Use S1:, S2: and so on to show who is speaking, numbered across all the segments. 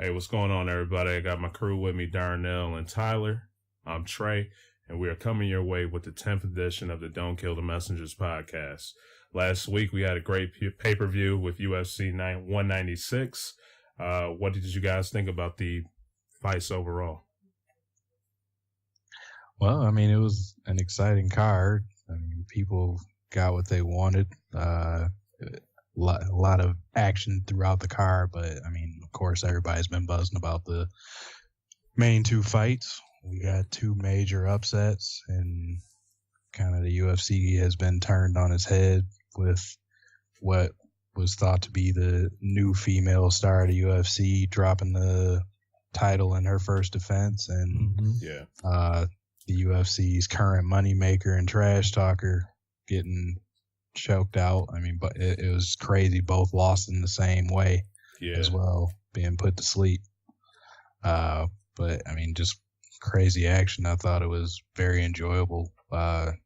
S1: Hey, what's going on, everybody? I got my crew with me, Darnell and Tyler. I'm Trey, and we are coming your way with the 10th edition of the Don't Kill the Messengers podcast. Last week, we had a great pay-per-view with UFC 196. What did you guys think about the fights overall?
S2: Well, I mean, it was an exciting card. I mean, people got what they wanted. A lot of action throughout the card, but I mean, of course, everybody's been buzzing about the main two fights. We got two major upsets, and kind of the UFC has been turned on its head with what was thought to be the new female star of the UFC dropping the title in her first defense, and the UFC's current moneymaker and trash talker getting choked out. I mean, but it was crazy. Both lost in the same way as well, being put to sleep. But I mean, just crazy action. I thought it was very enjoyable. The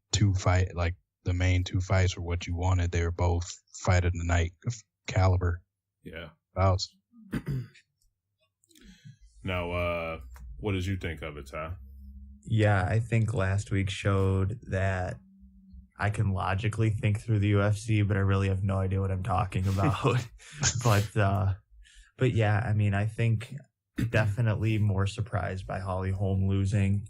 S2: main two fights were what you wanted. They were both fight of the night caliber.
S1: Yeah.
S2: Bouts.
S1: Now, what did you think of it, Ty?
S3: Yeah, I think last week showed that I can logically think through the UFC, but I really have no idea what I'm talking about. But yeah, I mean, I think definitely more surprised by Holly Holm losing.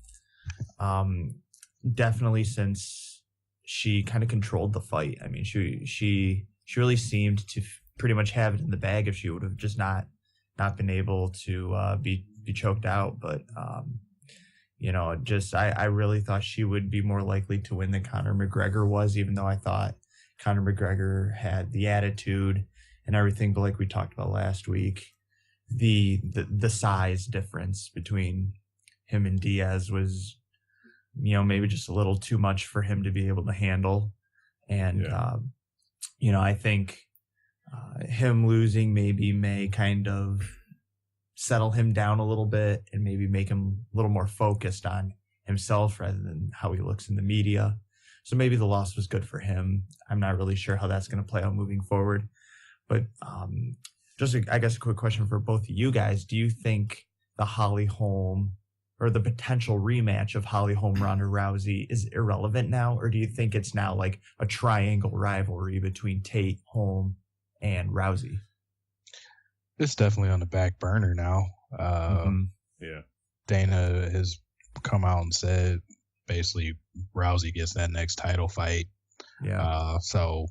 S3: Definitely since she kind of controlled the fight. I mean, she really seemed to pretty much have it in the bag if she would have just not been able to be choked out. But I really thought she would be more likely to win than Conor McGregor was, even though I thought Conor McGregor had the attitude and everything. But like we talked about last week, the size difference between him and Diaz was, maybe just a little too much for him to be able to handle. And, I think him losing maybe may kind of settle him down a little bit and maybe make him a little more focused on himself rather than how he looks in the media. So maybe the loss was good for him. I'm not really sure how that's going to play out moving forward. But I guess a quick question for both of you guys. Do you think the Holly Holm or the potential rematch of Holly Holm Ronda Rousey is irrelevant now? Or do you think it's now like a triangle rivalry between Tate, Holm, and Rousey?
S2: It's definitely on the back burner now. Dana has come out and said basically Rousey gets that next title fight. So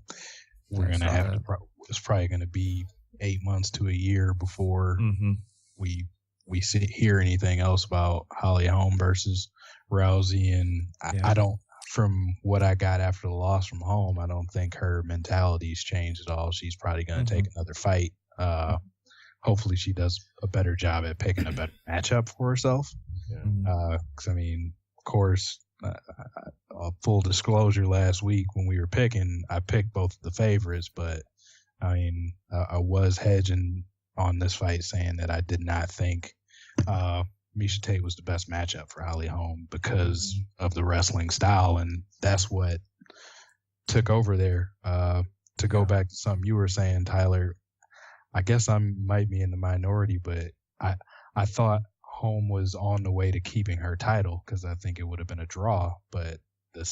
S2: we're going to have to, it's probably going to be 8 months to a year before we hear anything else about Holly Holm versus Rousey. And I don't, from what I got after the loss from Holm, I don't think her mentality's changed at all. She's probably going to take another fight. Hopefully she does a better job at picking a better matchup for herself. Because, I mean, of course, full disclosure, last week when we were picking, I picked both of the favorites, but I mean, I was hedging on this fight saying that I did not think Miesha Tate was the best matchup for Holly Holm because of the wrestling style, and that's what took over there. To go back to something you were saying, Tyler, I guess I might be in the minority, but I thought Holm was on the way to keeping her title because I think it would have been a draw. But the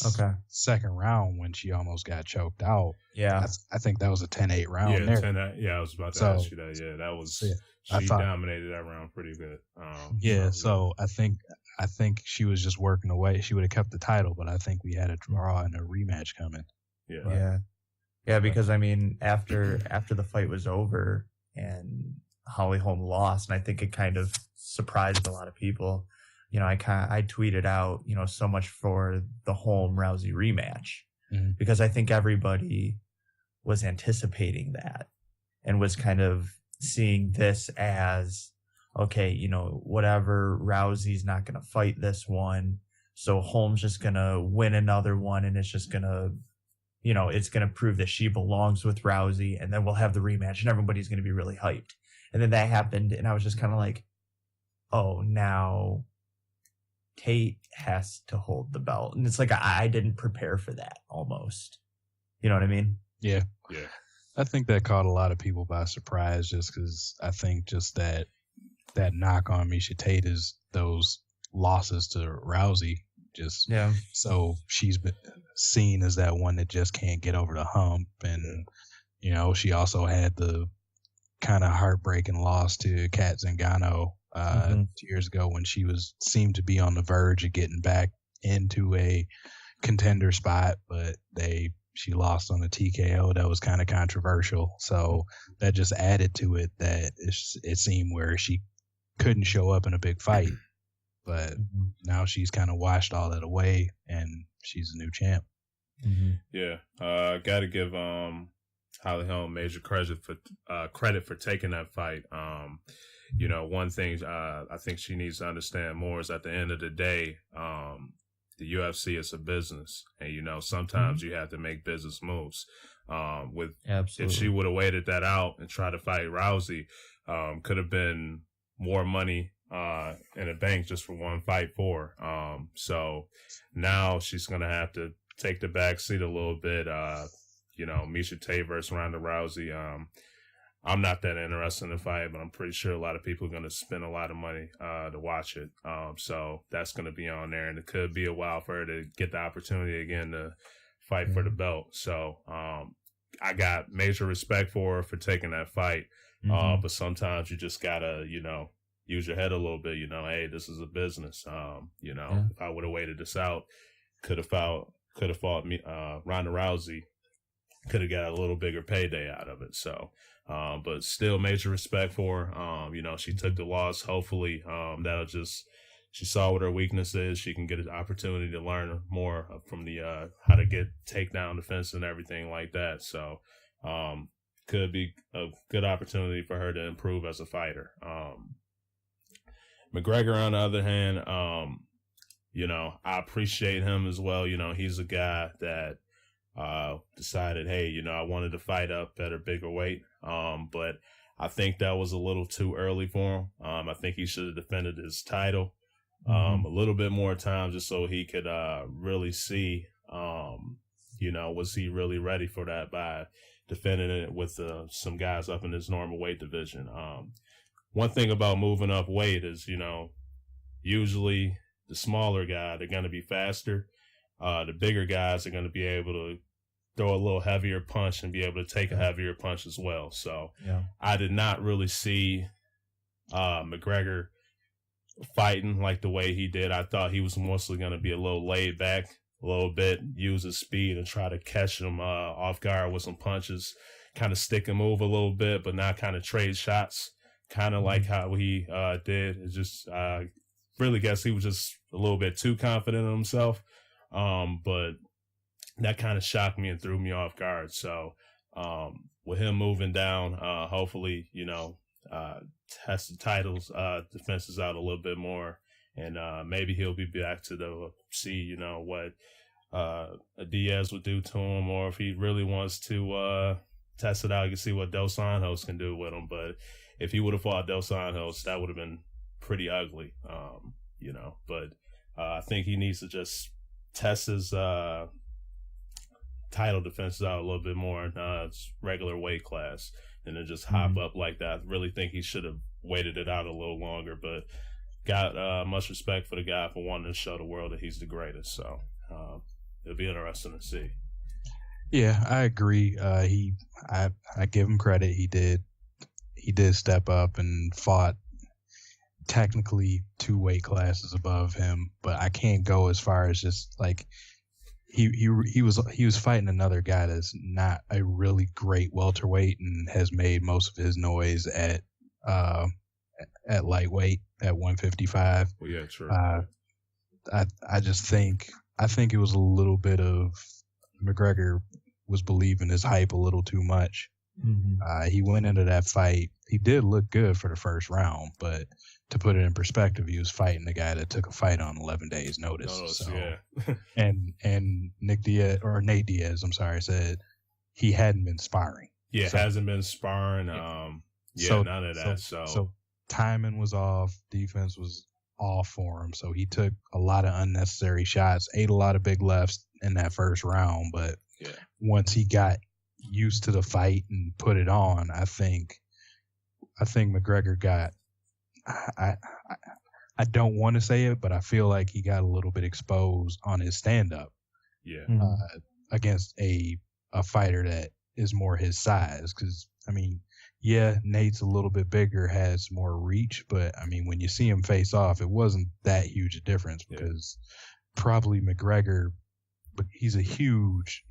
S2: second round when she almost got choked out, I think that was a 10-8 round there.
S1: 10-8, I was about to ask you that. Yeah, that was she dominated that round pretty good.
S2: So I think she was just working away. She would have kept the title, but I think we had a draw and a rematch coming.
S3: Yeah, because I mean, after the fight was over and Holly Holm lost, and I think it kind of surprised a lot of people. I tweeted out, so much for the Holm Rousey rematch, because I think everybody was anticipating that and was kind of seeing this as, okay, whatever, Rousey's not going to fight this one, so Holm's just going to win another one, and it's just going to, it's going to prove that she belongs with Rousey, and then we'll have the rematch, and everybody's going to be really hyped. And then that happened, and I was just kind of like, oh, now Tate has to hold the belt. And it's like, I didn't prepare for that almost. You know what I mean?
S2: Yeah. I think that caught a lot of people by surprise just because I think just that that knock on Miesha Tate is those losses to Rousey. So she's been seen as that one that just can't get over the hump, and she also had the kind of heartbreaking loss to Kat Zingano 2 years ago when she seemed to be on the verge of getting back into a contender spot, but she lost on a TKO that was kind of controversial. So that just added to it that it seemed where she couldn't show up in a big fight. But now she's kind of washed all that away, and she's a new champ.
S1: Yeah, got to give Holly Holm major credit for taking that fight. One thing I think she needs to understand more is at the end of the day, the UFC is a business, and sometimes you have to make business moves. If she would have waited that out and tried to fight Rousey, could have been more money in the bank just for one fight for her. So now she's gonna have to take the back seat a little bit. Miesha Tate versus Ronda Rousey. I'm not that interested in the fight, but I'm pretty sure a lot of people are going to spend a lot of money to watch it. So that's going to be on there, and it could be a while for her to get the opportunity again to fight for the belt. So I got major respect for her for taking that fight, but sometimes you just gotta use your head a little bit. Hey, this is a business. If I would have waited this out, could have fought me, Ronda Rousey. Could have got a little bigger payday out of it. So, but still major respect for her. She took the loss. Hopefully, she saw what her weakness is. She can get an opportunity to learn more from the, how to get takedown defense and everything like that. So, could be a good opportunity for her to improve as a fighter. McGregor, on the other hand, I appreciate him as well. He's a guy that, decided, hey, I wanted to fight up at a bigger weight. But I think that was a little too early for him. I think he should have defended his title a little bit more time just so he could really see, was he really ready for that by defending it with some guys up in his normal weight division. One thing about moving up weight is, usually the smaller guy, they're going to be faster. The bigger guys are going to be able to throw a little heavier punch and be able to take a heavier punch as well. So I did not really see McGregor fighting like the way he did. I thought he was mostly going to be a little laid back, a little bit, use his speed and try to catch him off guard with some punches, kind of stick and move a little bit, but not kind of trade shots, kind of like how he did. It's just, really guess he was just a little bit too confident in himself. But that kind of shocked me and threw me off guard. So, with him moving down, hopefully, test the titles, defenses out a little bit more, and maybe he'll be back to see, what a Diaz would do to him, or if he really wants to test it out, you can see what Dos Anjos can do with him. But if he would have fought Dos Anjos, that would have been pretty ugly, But I think he needs to just test his title defenses out a little bit more in its regular weight class, and then just hop up like that. I really think he should have waited it out a little longer, but got much respect for the guy for wanting to show the world that he's the greatest. So it'll be interesting to see.
S2: Yeah, I agree. I give him credit. He did step up and fought technically 2 weight classes above him, but I can't go as far as just like he was fighting another guy that's not a really great welterweight and has made most of his noise at lightweight at 155.
S1: Well, yeah, true.
S2: I just think it was a little bit of McGregor was believing his hype a little too much. He went into that fight. He did look good for the first round, but to put it in perspective, he was fighting the guy that took a fight on 11 days notice. So,
S1: yeah.
S2: and Nate Diaz, said he hadn't been sparring.
S1: Yeah, so, hasn't been sparring. None of that.
S2: So timing was off. Defense was off for him. So he took a lot of unnecessary shots, ate a lot of big lefts in that first round. But once he got used to the fight and put it on, I think McGregor got I don't want to say it, but I feel like he got a little bit exposed on his stand-up.
S1: Yeah.
S2: Against a fighter that is more his size. Because, I mean, yeah, Nate's a little bit bigger, has more reach, but, I mean, when you see him face off, it wasn't that huge a difference because probably McGregor, but he's huge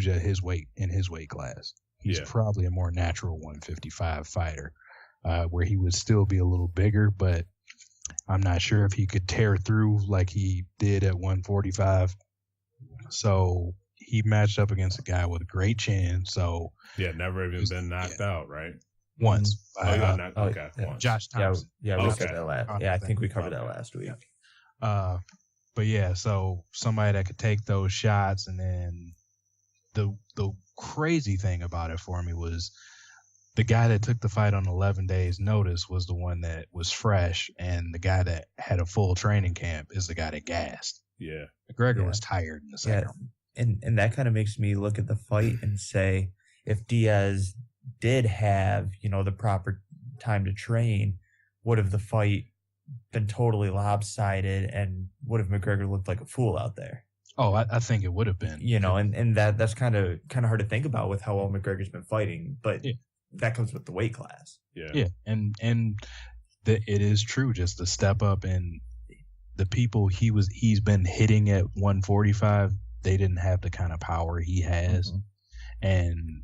S2: at his weight, in his weight class. He's probably a more natural 155 fighter, where he would still be a little bigger, but I'm not sure if he could tear through like he did at 145. So he matched up against a guy with a great chin. So
S1: never even been knocked out, right?
S2: Once.
S1: Once.
S2: Josh Thompson.
S3: We covered that last. I think we covered that last week.
S2: But yeah, so somebody that could take those shots, and then the crazy thing about it for me was the guy that took the fight on 11 days notice was the one that was fresh, and the guy that had a full training camp is the guy that gassed.
S1: Yeah.
S2: McGregor was tired in the second round.
S3: And that kind of makes me look at the fight and say, if Diaz did have, the proper time to train, would have the fight been totally lopsided, and would have McGregor looked like a fool out there?
S2: Oh, I think it would have been.
S3: And that's kind of hard to think about with how well McGregor's been fighting, but that comes with the weight class.
S2: Yeah, and it is true. Just the step up, and the people he's been hitting at 145, they didn't have the kind of power he has, and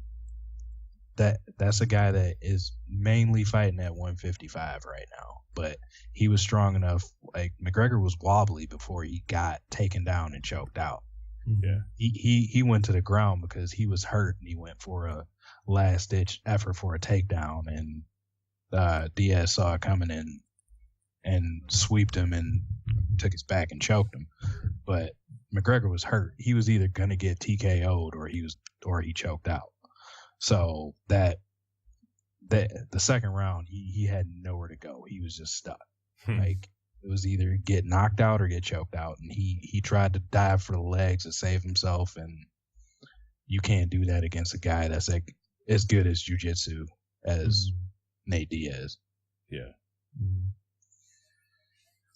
S2: that's a guy that is mainly fighting at 155 right now. But he was strong enough. Like, McGregor was wobbly before he got taken down and choked out.
S1: Yeah,
S2: he went to the ground because he was hurt, and he went for a last ditch effort for a takedown, and Diaz saw it coming in and sweeped him and took his back and choked him. But McGregor was hurt. He was either gonna get TKO'd or he choked out. So the second round, he had nowhere to go. He was just stuck. Like, it was either get knocked out or get choked out. And he tried to dive for the legs to save himself, and you can't do that against a guy that's like as good as jiu-jitsu as Nate Diaz.
S1: Yeah.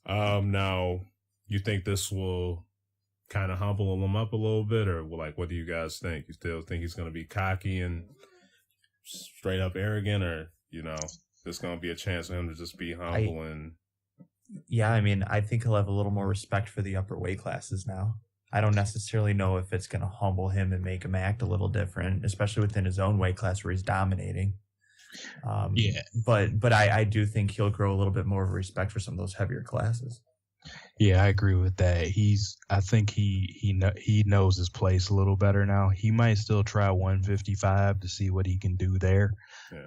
S1: Now, you think this will kind of humble him up a little bit, or what do you guys think? You still think he's going to be cocky and straight up arrogant, or there's going to be a chance for him to just be humble?
S3: I think he'll have a little more respect for the upper weight classes now. I don't necessarily know if it's going to humble him and make him act a little different, especially within his own weight class where he's dominating. But I do think he'll grow a little bit more of a respect for some of those heavier classes.
S2: Yeah, I agree with that. I think he knows his place a little better now. He might still try 155 to see what he can do there,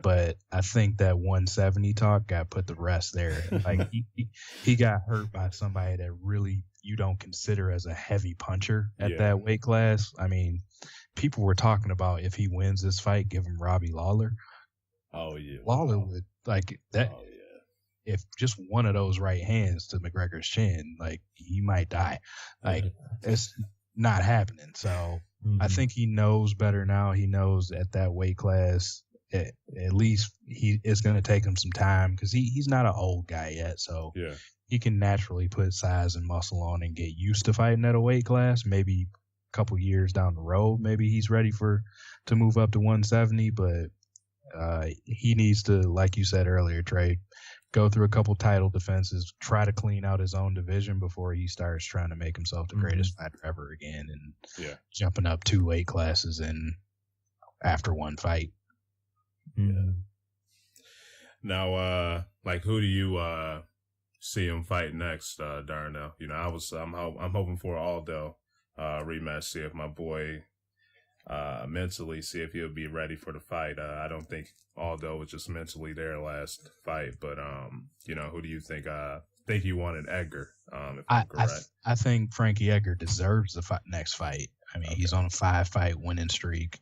S2: but I think that 170 talk got put to rest there. Like, he got hurt by somebody that really you don't consider as a heavy puncher at that weight class. I mean, people were talking about if he wins this fight, give him Robbie Lawler.
S1: Oh yeah,
S2: Lawler would like that. Oh, yeah. If just one of those right hands to McGregor's chin, like, he might die. Like, it's not happening. So I think he knows better now. He knows at that weight class, at least it's going to take him some time, because he's not an old guy yet. So he can naturally put size and muscle on and get used to fighting at a weight class. Maybe a couple years down the road, maybe he's ready to move up to 170. But he needs to, like you said earlier, Trey, go through a couple title defenses, try to clean out his own division before he starts trying to make himself the greatest fighter ever again, and jumping up 2 weight classes in after one fight.
S1: Now, who do you see him fight next, Darnell? I'm hoping for an Aldo rematch. See if my boy mentally, see if he'll be ready for the fight. I don't think Aldo was just mentally there last fight, but who do you think? Think you wanted Edgar, if I'm correct.
S2: I think Frankie Edgar deserves the next fight. I mean, he's on a 5-fight winning streak.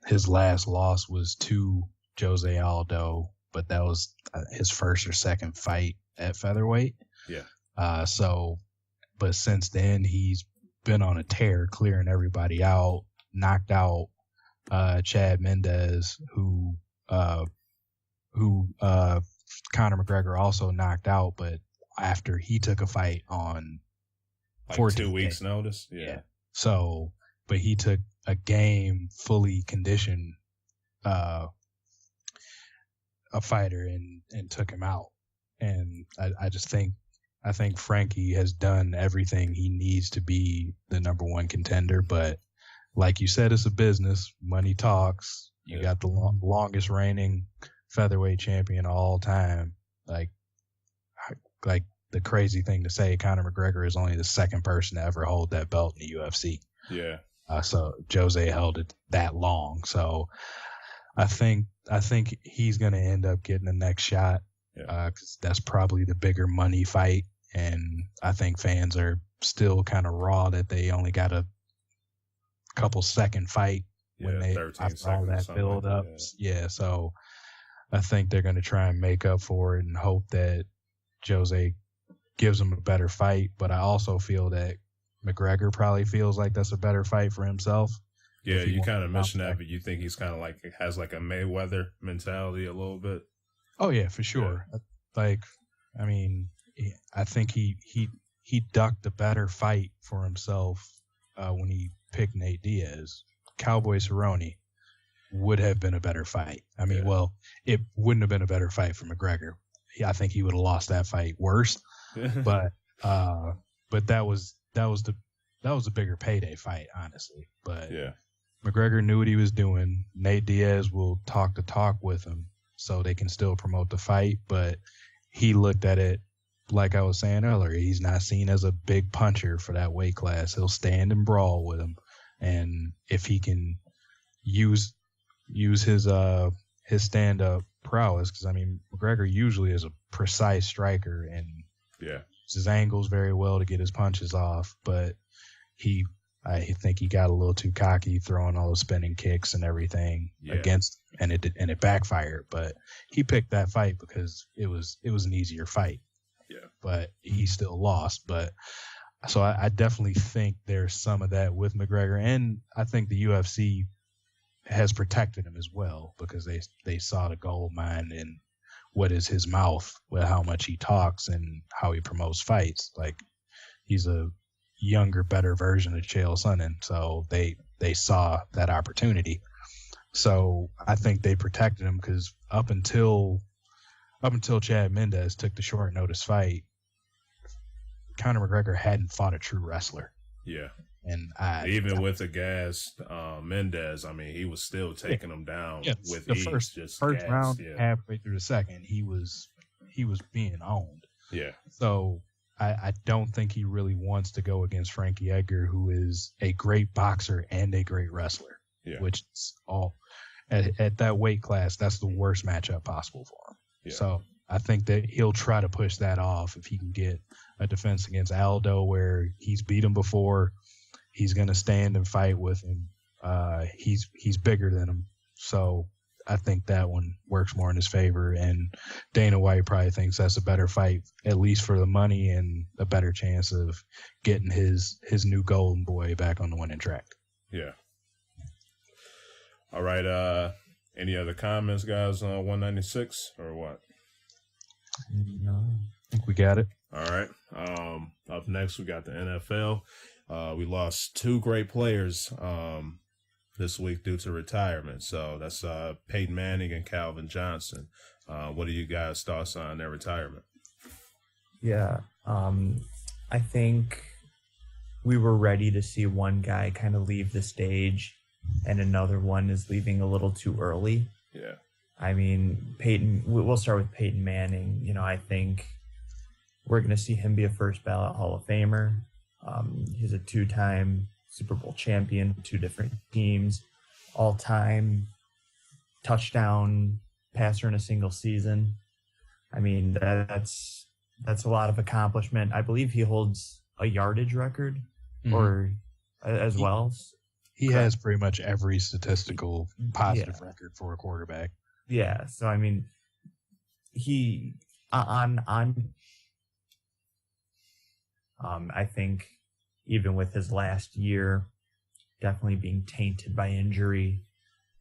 S2: His last loss was to Jose Aldo, but that was his first or second fight at featherweight. But since then he's been on a tear, clearing everybody out. Knocked out Chad Mendez, who Conor McGregor also knocked out, but after he took a fight on
S1: like
S2: 14
S1: 2 weeks
S2: days.
S1: notice. Yeah.
S2: So, but he took a game fully conditioned a fighter and took him out. And I think Frankie has done everything he needs to be the number one contender. But like you said, it's a business. Money talks. You got the longest reigning featherweight champion of all time. Like the crazy thing to say, Conor McGregor is only the second person to ever hold that belt in the UFC.
S1: Yeah.
S2: So Jose held it that long. So I think he's going to end up getting the next shot. Because that's probably the bigger money fight. And I think fans are still kind of raw that they only got a couple second fight when they after all that build up. Yeah, so I think they're going to try and make up for it and hope that Jose gives him a better fight. But I also feel that McGregor probably feels like that's a better fight for himself.
S1: Yeah, you kind of mentioned that, but you think he's kind of like has like a Mayweather mentality a little bit.
S2: Oh yeah, for sure. Yeah. Like, I mean, I think he ducked a better fight for himself when he picked Nate Diaz. Cowboy Cerrone would have been a better fight. I mean, well, it wouldn't have been a better fight for McGregor. I think he would have lost that fight worse. but that was a bigger payday fight, honestly. But McGregor knew what he was doing. Nate Diaz will talk the talk with him so they can still promote the fight, but he looked at it like I was saying earlier. He's not seen as a big puncher for that weight class. He'll stand and brawl with him, and if he can use his stand-up prowess, because I mean McGregor usually is a precise striker and uses his angles very well to get his punches off, but I think he got a little too cocky throwing all the spinning kicks and everything against, and it backfired. But he picked that fight because it was an easier fight. Yeah. But he still lost. But so I definitely think there's some of that with McGregor, and I think the UFC has protected him as well because they saw the gold mine in what is his mouth, with how much he talks and how he promotes fights. Like, he's a younger, better version of Chael Sonnen, so they saw that opportunity. So I think they protected him because up until Chad Mendes took the short notice fight, Conor McGregor hadn't fought a true wrestler. Yeah, and
S1: even with the gas Mendes, I mean, he was still taking him down with the
S2: first round, halfway through the second, he was being owned. Yeah, so. I don't think he really wants to go against Frankie Edgar, who is a great boxer and a great wrestler, which is all at that weight class. That's the worst matchup possible for him. Yeah. So I think that he'll try to push that off if he can get a defense against Aldo where he's beat him before. He's going to stand and fight with him. He's bigger than him. So I think that one works more in his favor, and Dana White probably thinks that's a better fight, at least for the money, and a better chance of getting his new golden boy back on the winning track. Yeah.
S1: All right. Any other comments, guys, on 196 or what?
S2: No, I think we got it.
S1: All right. Up next, we got the NFL. We lost two great players this week due to retirement. So that's Peyton Manning and Calvin Johnson. What are you guys' thoughts on their retirement?
S3: Yeah, I think we were ready to see one guy kind of leave the stage and another one is leaving a little too early. Yeah. I mean, Peyton, we'll start with Peyton Manning. You know, I think we're going to see him be a first ballot Hall of Famer. He's a two-time Super Bowl champion, two different teams, all-time touchdown passer in a single season. I mean, that's a lot of accomplishment. I believe he holds a yardage record or as well.
S2: He has pretty much every statistical positive record for a quarterback.
S3: Yeah. So, I mean, he I think even with his last year definitely being tainted by injury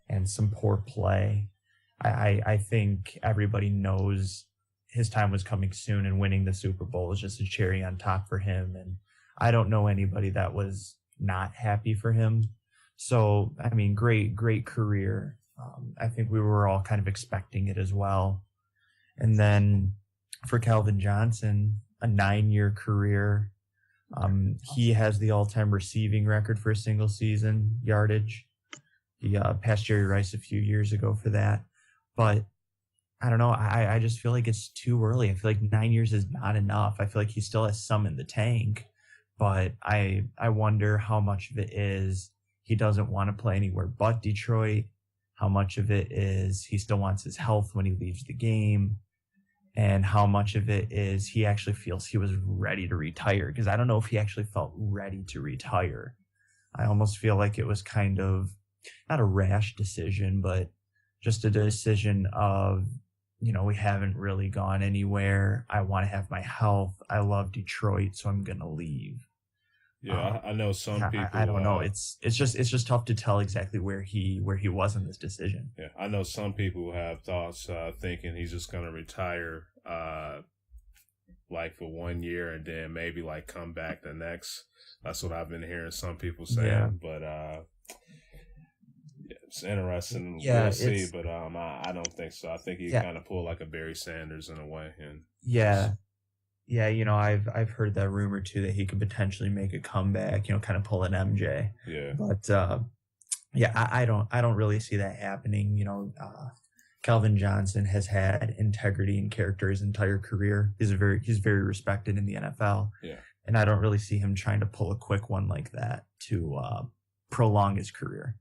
S3: and some poor play, I think everybody knows his time was coming soon, and winning the Super Bowl was just a cherry on top for him. And I don't know anybody that was not happy for him. So, I mean, great career. I think we were all kind of expecting it as well. And then for Calvin Johnson, a 9-year career. He has the all-time receiving record for a single season yardage. He passed Jerry Rice a few years ago for that. But I don't know. I just feel like it's too early. I feel like 9 years is not enough. I feel like he still has some in the tank. But I wonder how much of it is he doesn't want to play anywhere but Detroit. How much of it is he still wants his health when he leaves the game. And how much of it is he actually feels he was ready to retire. Because I don't know if he actually felt ready to retire. I almost feel like it was kind of not a rash decision, but just a decision of, we haven't really gone anywhere. I want to have my health. I love Detroit, so I'm going to leave.
S1: Yeah, I know some people.
S3: I don't know. It's just tough to tell exactly where he was in this decision.
S1: Yeah, I know some people have thoughts thinking he's just going to retire like for 1 year and then maybe like come back the next. That's what I've been hearing some people saying. Yeah. But it's interesting.
S3: Yeah,
S1: we'll see. But I don't think so. I think he kind of pulled like a Barry Sanders in a way. And
S3: Yeah, I've heard that rumor too that he could potentially make a comeback, kind of pull an MJ.
S1: Yeah.
S3: But I don't really see that happening. Calvin Johnson has had integrity and character his entire career. He's very respected in the NFL.
S1: Yeah.
S3: And I don't really see him trying to pull a quick one like that to prolong his career.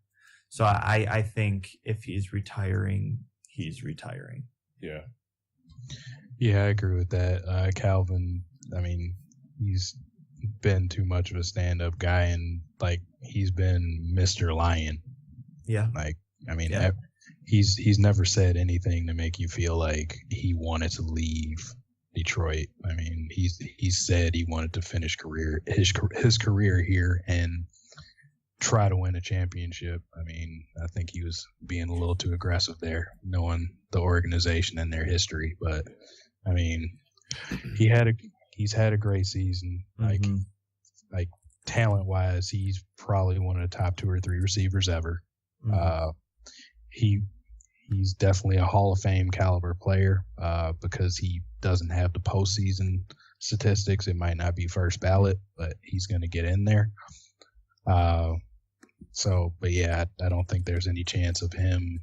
S3: So I think if he's retiring, he's retiring.
S1: Yeah.
S2: Yeah, I agree with that. Calvin, I mean, he's been too much of a stand-up guy, and like he's been Mr. Lion.
S3: Yeah.
S2: Like, I mean, he's never said anything to make you feel like he wanted to leave Detroit. I mean, he said he wanted to finish his career here and try to win a championship. I mean, I think he was being a little too aggressive there, knowing the organization and their history, but I mean, he's had a great season. Like talent wise, he's probably one of the top 2 or 3 receivers ever. He's definitely a Hall of Fame caliber player because he doesn't have the postseason statistics. It might not be first ballot, but he's going to get in there. But yeah, I don't think there's any chance of him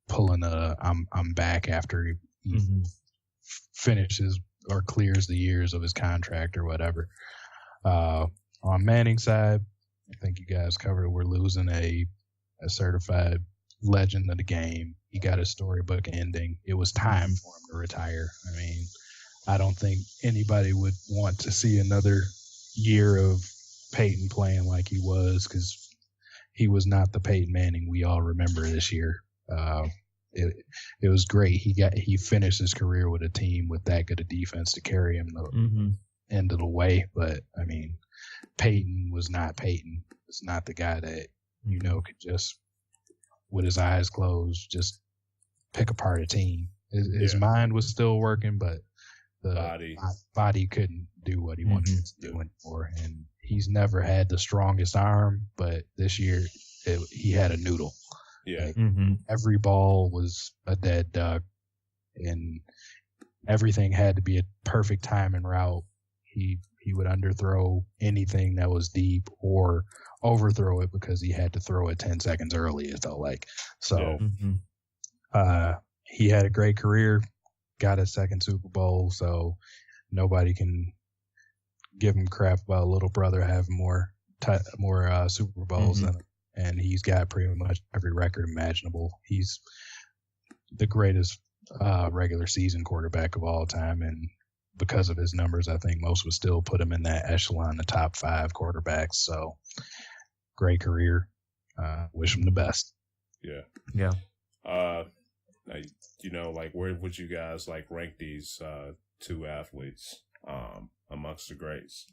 S2: pulling I'm back after he finishes or clears the years of his contract or whatever. On Manning's side, I think you guys covered we're losing a certified legend of the game. He got his storybook ending. It was time for him to retire. I mean, I don't think anybody would want to see another year of Peyton playing like he was, because he was not the Peyton Manning we all remember this year. It was great. He finished his career with a team with that good a defense to carry him the end of the way. But I mean, Peyton was not Peyton. It's not the guy that could just, with his eyes closed, just pick apart a team. His mind was still working, but the body couldn't do what he wanted to do anymore. And he's never had the strongest arm, but this year he had a noodle.
S1: Yeah.
S2: Like, every ball was a dead duck, and everything had to be a perfect time and route. He would underthrow anything that was deep or overthrow it because he had to throw it 10 seconds early, it felt like. So he had a great career, got his second Super Bowl, so nobody can give him crap about little brother having more Super Bowls than him. And he's got pretty much every record imaginable. He's the greatest regular season quarterback of all time, and because of his numbers, I think most would still put him in that echelon, the top 5 quarterbacks. So, great career. Wish him the best.
S1: Yeah. Like, where would you guys rank these 2 athletes amongst the greats?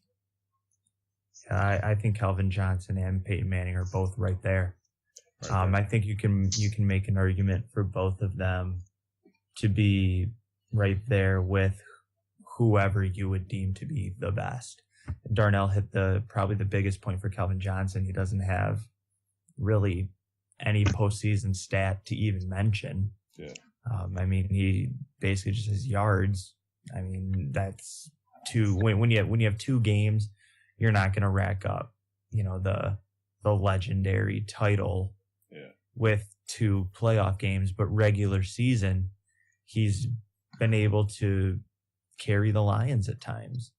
S3: I think Calvin Johnson and Peyton Manning are both right there. I think you can make an argument for both of them to be right there with whoever you would deem to be the best. Darnell hit probably the biggest point for Calvin Johnson. He doesn't have really any postseason stat to even mention.
S1: Yeah.
S3: I mean, he basically just has yards. I mean, that's two. When you have 2 games, you're not going to rack up, the legendary title with 2 playoff games. But regular season, he's been able to carry the Lions at times.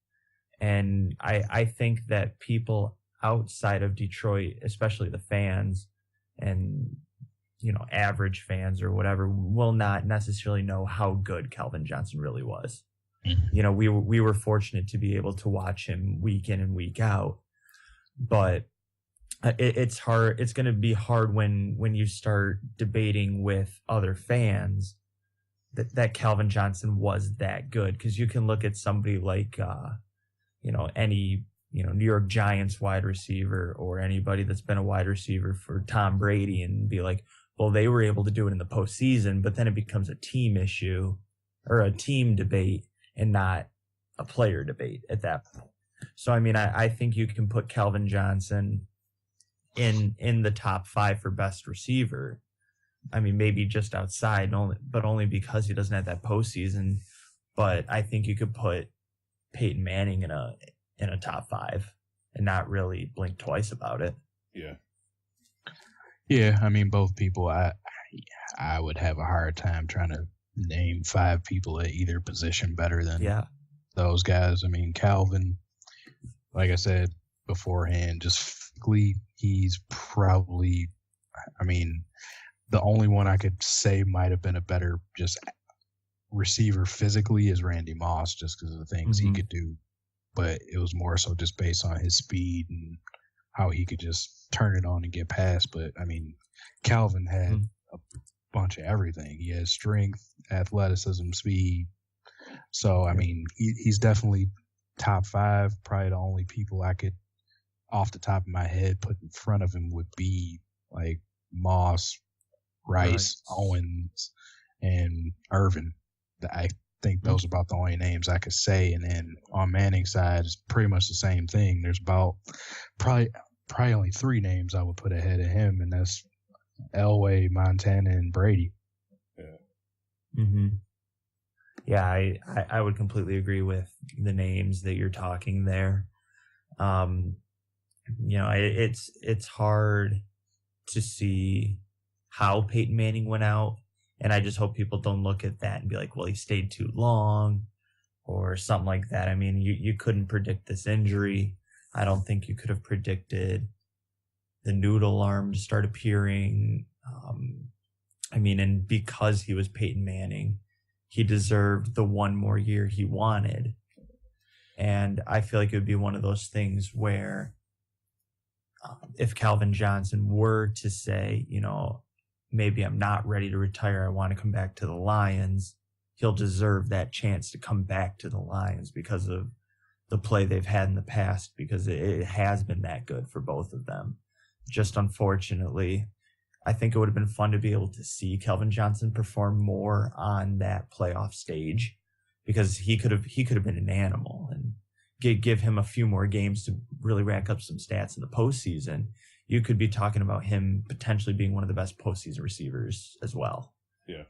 S3: And I think that people outside of Detroit, especially the fans and, average fans or whatever, will not necessarily know how good Calvin Johnson really was. Mm-hmm. We were fortunate to be able to watch him week in and week out, but it's hard. It's going to be hard when you start debating with other fans that Calvin Johnson was that good. Because you can look at somebody like, any, New York Giants wide receiver or anybody that's been a wide receiver for Tom Brady and be like, well, they were able to do it in the postseason, but then it becomes a team issue or a team debate and not a player debate at that point. So, I mean, I think you can put Calvin Johnson in the top 5 for best receiver. I mean, maybe just outside, but only because he doesn't have that postseason. But I think you could put Peyton Manning in a top 5 and not really blink twice about it.
S1: Yeah.
S2: Yeah, I mean, both people, I would have a hard time trying to name 5 people at either position better than those guys. I mean, Calvin, like I said beforehand, just physically, he's probably, I mean, the only one I could say might have been a better just receiver physically is Randy Moss, just because of the things he could do. But it was more so just based on his speed and how he could just turn it on and get past. But, I mean, Calvin had a bunch of everything. He has strength, athleticism, speed. So, I mean, he's definitely top 5. Probably the only people I could, off the top of my head, put in front of him would be, like, Moss, Rice, Owens, and Irvin. I think those are about the only names I could say. And then on Manning's side, it's pretty much the same thing. There's about probably only 3 names I would put ahead of him, and that's Elway, Montana, and Brady.
S3: Yeah. Mm-hmm. Yeah, I would completely agree with the names that you're talking there. It's hard to see how Peyton Manning went out. And I just hope people don't look at that and be like, well, he stayed too long or something like that. I mean, you couldn't predict this injury. I don't think you could have predicted the noodle arm to start appearing. And because he was Peyton Manning, he deserved the 1 more year he wanted. And I feel like it would be one of those things where if Calvin Johnson were to say, maybe I'm not ready to retire, I want to come back to the Lions, he'll deserve that chance to come back to the Lions because of the play they've had in the past, because it has been that good for both of them. Just unfortunately, I think it would have been fun to be able to see Calvin Johnson perform more on that playoff stage, because he could have been an animal, and give him a few more games to really rack up some stats in the postseason. You could be talking about him potentially being one of the best postseason receivers as well.
S1: Yeah.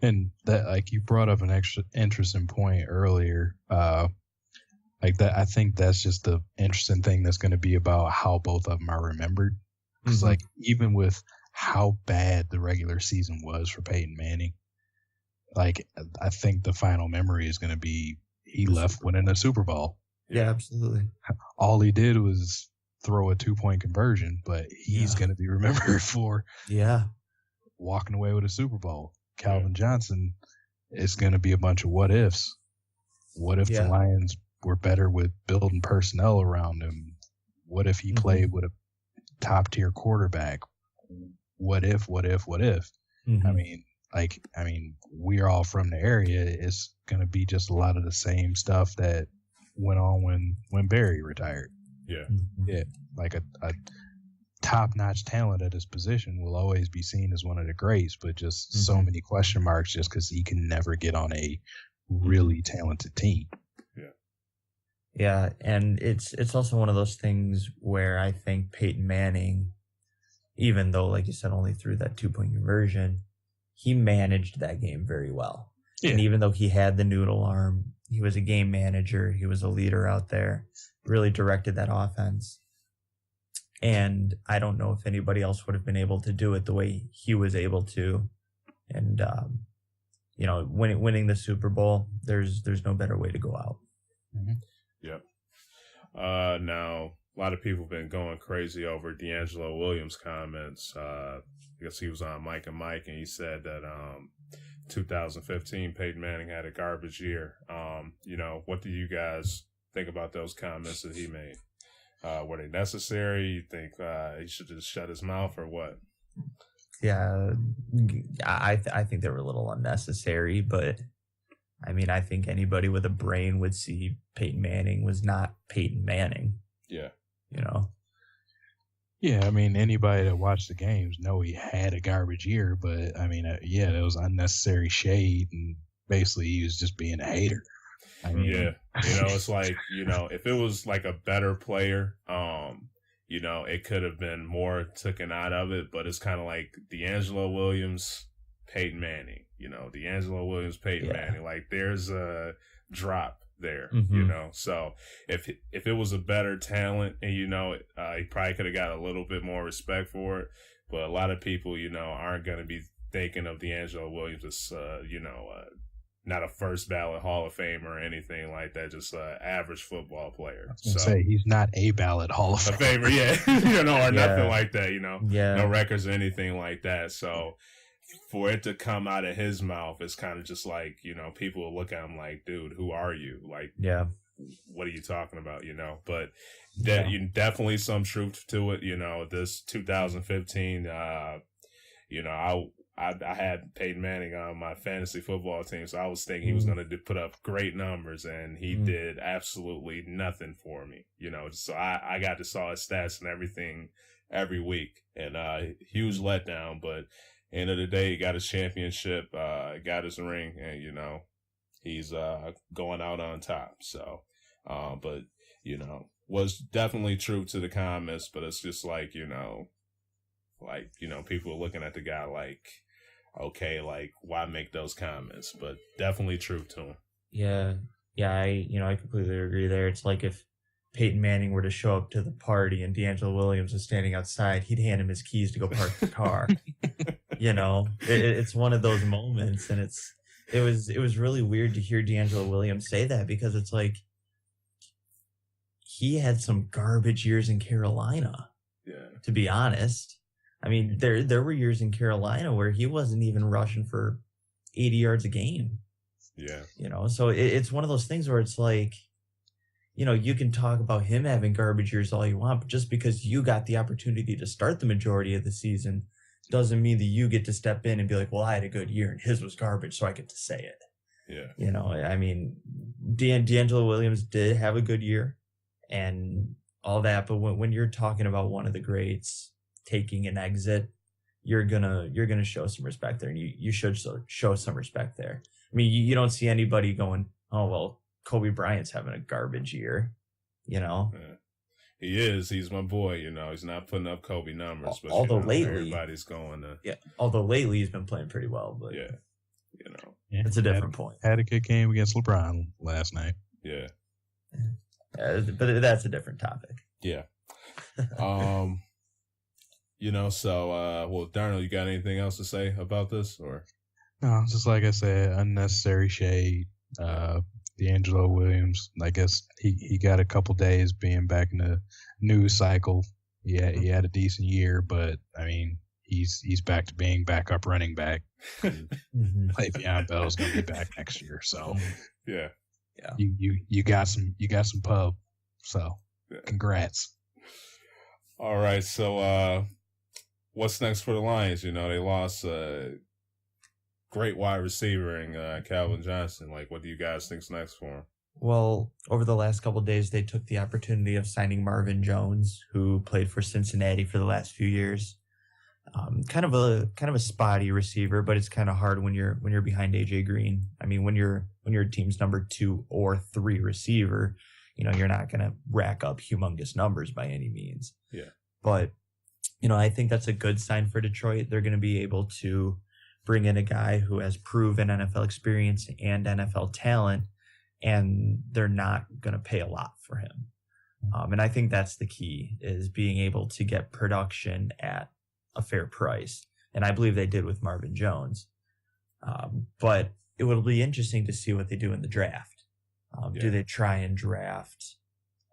S2: And that, like, you brought up an extra interesting point earlier. Like that, I think that's just the interesting thing that's going to be about how both of them are remembered. Because like, even with how bad the regular season was for Peyton Manning, like, I think the final memory is going to be he left winning a Super Bowl.
S3: Yeah, absolutely.
S2: All he did was throw a 2-point conversion, but he's going to be remembered for walking away with a Super Bowl. Calvin Johnson is going to be a bunch of what ifs. What if the Lions were better with building personnel around him? What if he played with a top tier quarterback? What if? I mean, we're all from the area. It's going to be just a lot of the same stuff that went on when Barry retired.
S1: Yeah.
S2: Yeah. Like a top-notch talent at his position, will always be seen as one of the greats, but just so many question marks just because he can never get on a really talented team.
S3: Yeah, and it's also one of those things where I think Peyton Manning, even though, like you said, only threw that 2-point conversion, he managed that game very well. Yeah. And even though he had the noodle arm, he was a game manager, he was a leader out there, really directed that offense. And I don't know if anybody else would have been able to do it the way he was able to. And, winning the Super Bowl, there's no better way to go out.
S1: Yep. Now, a lot of people have been going crazy over D'Angelo Williams' comments. I guess he was on Mike and Mike, and he said that 2015 Peyton Manning had a garbage year. What do you guys think about those comments that he made? Were they necessary? You think he should just shut his mouth or what?
S3: Yeah, I think they were a little unnecessary, but I mean, I think anybody with a brain would see Peyton Manning was not Peyton Manning.
S1: Yeah.
S2: Yeah, I mean, anybody that watched the games know he had a garbage year, but I mean, that was unnecessary shade, and basically he was just being a hater. I mean,
S1: yeah, it's like, if it was like a better player, it could have been more taken out of it, but it's kind of like D'Angelo Williams, Peyton Manning, D'Angelo Williams, Peyton Manning, like there's a drop there, so if it was a better talent and, he probably could have got a little bit more respect for it, but a lot of people, aren't going to be thinking of D'Angelo Williams as, not a first ballot Hall of Famer or anything like that, just an average football player.
S2: So say he's not a ballot Hall of
S1: Famer, or nothing like that, no records or anything like that. So for it to come out of his mouth, it's kind of just like, people will look at him like, dude, who are you? Like, what are you talking about? But definitely some truth to it. This 2015, I had Peyton Manning on my fantasy football team, so I was thinking he was going to put up great numbers, and he did absolutely nothing for me. So I got to saw his stats and everything every week, and huge letdown. But end of the day, he got his championship, got his ring, and he's going out on top. So, but was definitely true to the comments, but it's just like people are looking at the guy like, okay, like, why make those comments? But definitely true to him.
S3: Yeah, I completely agree there. It's like if Peyton Manning were to show up to the party and D'Angelo Williams was standing outside, he'd hand him his keys to go park the car. It's one of those moments, and it was really weird to hear D'Angelo Williams say that, because it's like he had some garbage years in Carolina.
S1: Yeah,
S3: to be honest. I mean, there were years in Carolina where he wasn't even rushing for 80 yards a game.
S1: Yeah.
S3: So it's one of those things where it's like, you can talk about him having garbage years all you want, but just because you got the opportunity to start the majority of the season doesn't mean that you get to step in and be like, well, I had a good year and his was garbage, so I get to say it.
S1: Yeah.
S3: I mean, D'Angelo Williams did have a good year and all that, but when you're talking about one of the greats taking an exit, you're gonna show some respect there, and you should show some respect there. I mean, you don't see anybody going, oh well, Kobe Bryant's having a garbage year,
S1: Yeah. He is. He's my boy. He's not putting up Kobe numbers, but
S3: although lately
S1: everybody's going to.
S3: Yeah. Although lately he's been playing pretty well, but it's a different point.
S2: Had a good game against LeBron last night.
S1: Yeah.
S3: But that's a different topic.
S1: Yeah. Well, Darnell, you got anything else to say about this, or?
S2: No, just like I said, unnecessary shade. D'Angelo Williams, I guess he got a couple days being back in the news cycle. Yeah, he had a decent year, but I mean, he's back to being backup running back. Le'Veon Bell's gonna be back next year, so
S1: yeah.
S2: You got some pub, so congrats.
S1: All right, so what's next for the Lions? They lost great wide receiver in Calvin Johnson. Like, what do you guys think's next for him?
S3: Well, over the last couple of days, they took the opportunity of signing Marvin Jones, who played for Cincinnati for the last few years. Kind of a spotty receiver, but it's kind of hard when you're behind AJ Green. I mean, when you're a team's number 2 or 3 receiver, you're not going to rack up humongous numbers by any means.
S1: Yeah.
S3: But I think that's a good sign for Detroit. They're going to be able to bring in a guy who has proven NFL experience and NFL talent, and they're not going to pay a lot for him. And I think that's the key, is being able to get production at a fair price. And I believe they did with Marvin Jones. But it will be interesting to see what they do in the draft. Do they try and draft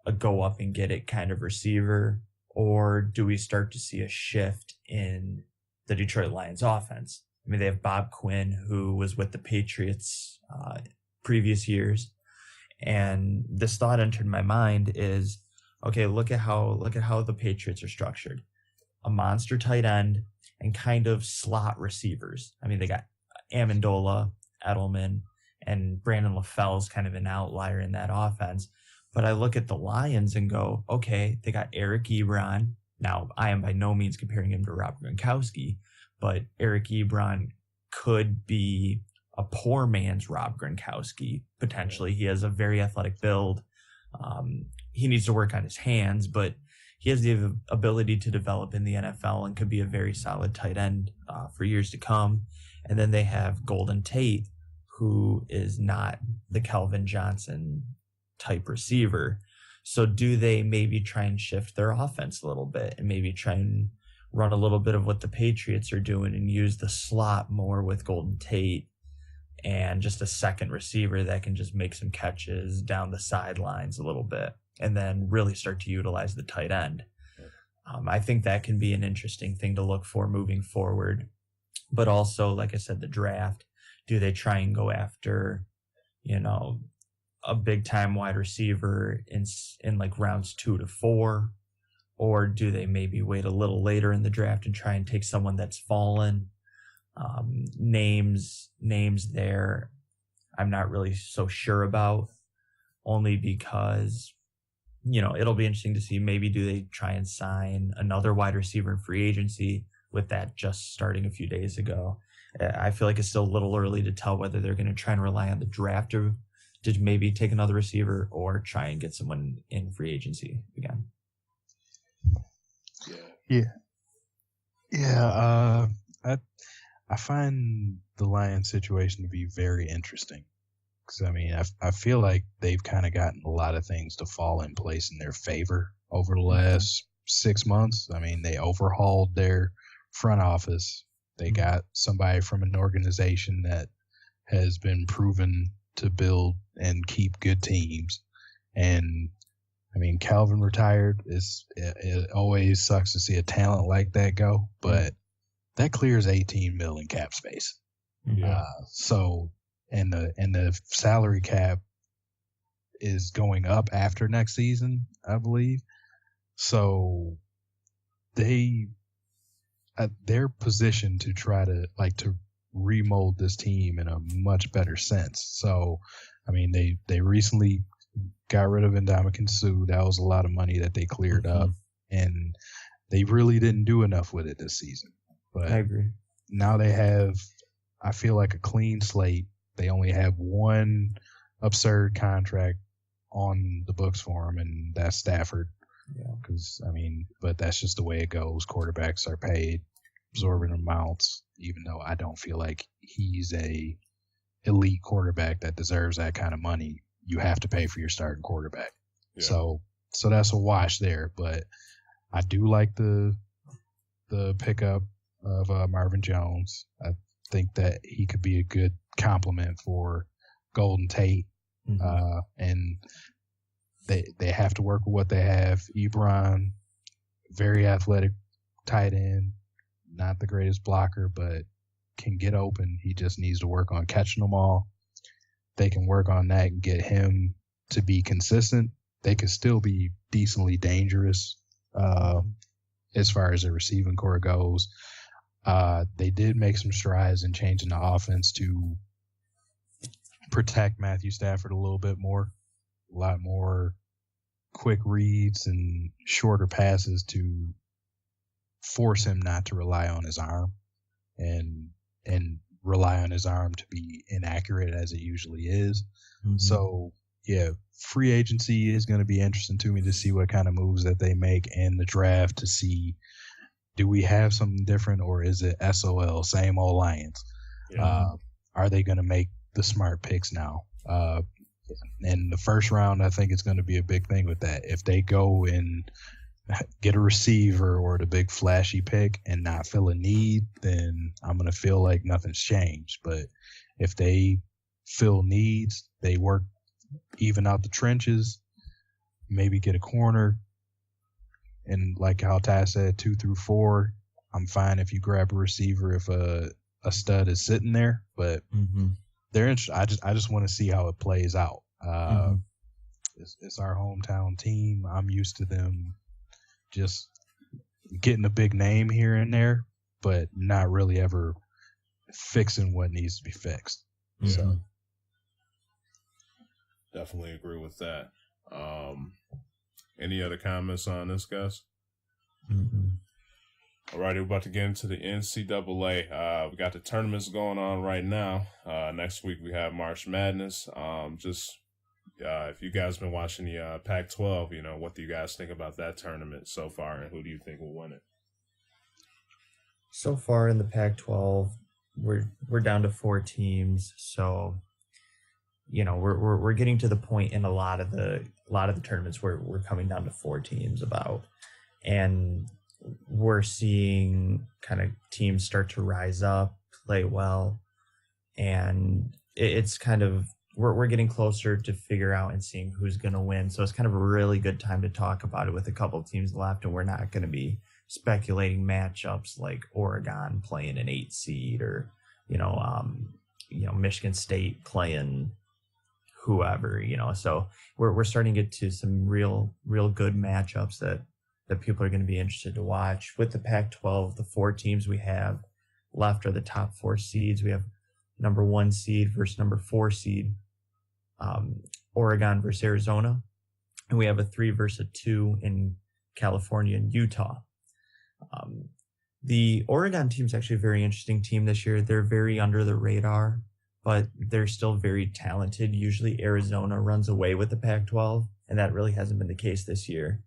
S3: a go up and get it kind of receiver? Or do we start to see a shift in the Detroit Lions offense? I mean, they have Bob Quinn, who was with the Patriots previous years. And this thought entered my mind is, okay, look at how the Patriots are structured. A monster tight end and kind of slot receivers. I mean, they got Amendola, Edelman, and Brandon LaFell's kind of an outlier in that offense. But I look at the Lions and go, okay, they got Eric Ebron. Now, I am by no means comparing him to Rob Gronkowski, but Eric Ebron could be a poor man's Rob Gronkowski, potentially. He has a very athletic build. He needs to work on his hands, but he has the ability to develop in the NFL and could be a very solid tight end for years to come. And then they have Golden Tate, who is not the Calvin Johnson type receiver. So do they maybe try and shift their offense a little bit and maybe try and run a little bit of what the Patriots are doing and use the slot more with Golden Tate and just a second receiver that can just make some catches down the sidelines a little bit and then really start to utilize the tight end? I think that can be an interesting thing to look for moving forward. But also, like I said, the draft, do they try and go after, a big time wide receiver in like rounds 2 to 4, or do they maybe wait a little later in the draft and try and take someone that's fallen? Names there, I'm not really so sure about, only because, it'll be interesting to see, maybe do they try and sign another wide receiver in free agency with that just starting a few days ago. I feel like it's still a little early to tell whether they're going to try and rely on the draft to maybe take another receiver or try and get someone in free agency again.
S2: Yeah. I find the Lions situation to be very interesting. Because, I feel like they've kind of gotten a lot of things to fall in place in their favor over the last 6 months. They overhauled their front office. They got somebody from an organization that has been proven to build and keep good teams. And, Calvin retired. It always sucks to see a talent like that go, but that clears $18 million in cap space.
S1: Yeah.
S2: And the salary cap is going up after next season, I believe. So they're positioned to try to remold this team in a much better sense. So, they recently got rid of Ndamukong Suh. That was a lot of money that they cleared up, and they really didn't do enough with it this season. But
S3: I agree.
S2: Now they have, I feel like, a clean slate. They only have one absurd contract on the books for him, and that's Stafford. Because, but that's just the way it goes. Quarterbacks are paid exorbitant amounts, even though I don't feel like he's a elite quarterback that deserves that kind of money. You have to pay for your starting quarterback. Yeah. So that's a wash there. But I do like the pickup of Marvin Jones. I think that he could be a good complement for Golden Tate. And they have to work with what they have. Ebron, very athletic tight end, not the greatest blocker, but can get open. He just needs to work on catching them all. They can work on that and get him to be consistent. They could still be decently dangerous as far as the receiving core goes. They did make some strides in changing the offense to protect Matthew Stafford a little bit more. a lot more quick reads and shorter passes to force him not to rely on his arm and rely on his arm to be inaccurate as it usually is. Mm-hmm. So, yeah, free agency is going to be interesting to me to see what kind of moves that they make, and the draft to see, do we have something different, or is it SOL, same old Lions? Yeah. Are they going to make the smart picks now? In the first round, I think it's going to be a big thing with that. If they go and get a receiver or the big flashy pick and not fill a need, then I'm going to feel like nothing's changed. But if they fill needs, they work even out the trenches, maybe get a corner, and like how Ty said, 2 through 4, I'm fine if you grab a receiver if a stud is sitting there. But they're interesting. I just want to see how it plays out. It's our hometown team. I'm used to them just getting a big name here and there, but not really ever fixing what needs to be fixed. So
S1: definitely agree with that. Any other comments on this, guys? All right, we're about to get into the NCAA. We got the tournaments going on right now. Next week we have March Madness. If you guys been watching the Pac-12, what do you guys think about that tournament so far, and who do you think will win it?
S3: So far in the Pac-12, we're down to 4 teams, so we're getting to the point in a lot of the tournaments where we're coming down to 4 teams about, and we're seeing kind of teams start to rise up, play well, and it's kind of we're getting closer to figure out and seeing who's going to win. So it's kind of a really good time to talk about it with a couple of teams left, and we're not going to be speculating matchups like Oregon playing an 8 seed or Michigan State playing whoever. So we're starting to get to some real good matchups that people are going to be interested to watch. With the Pac-12, the 4 teams we have left are the top 4 seeds. We have number 1 seed versus number 4 seed, Oregon versus Arizona. And we have a 3 versus a 2 in California and Utah. The Oregon team is actually a very interesting team this year. They're very under the radar, but they're still very talented. Usually Arizona runs away with the Pac-12, and that really hasn't been the case this year.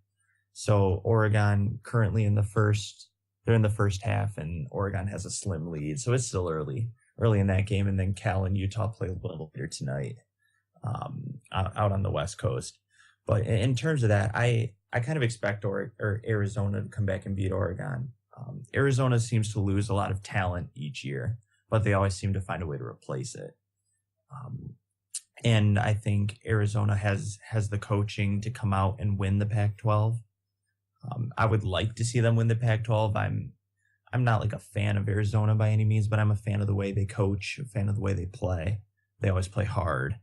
S3: So Oregon currently they're in the first half, and Oregon has a slim lead. So it's still early in that game. And then Cal and Utah play a little later tonight out on the West Coast. But in terms of that, I kind of expect Arizona to come back and beat Oregon. Arizona seems to lose a lot of talent each year, but they always seem to find a way to replace it. And I think Arizona has the coaching to come out and win the Pac-12. I would like to see them win the Pac-12. I'm not like a fan of Arizona by any means, but I'm a fan of the way they coach, a fan of the way they play. They always play hard.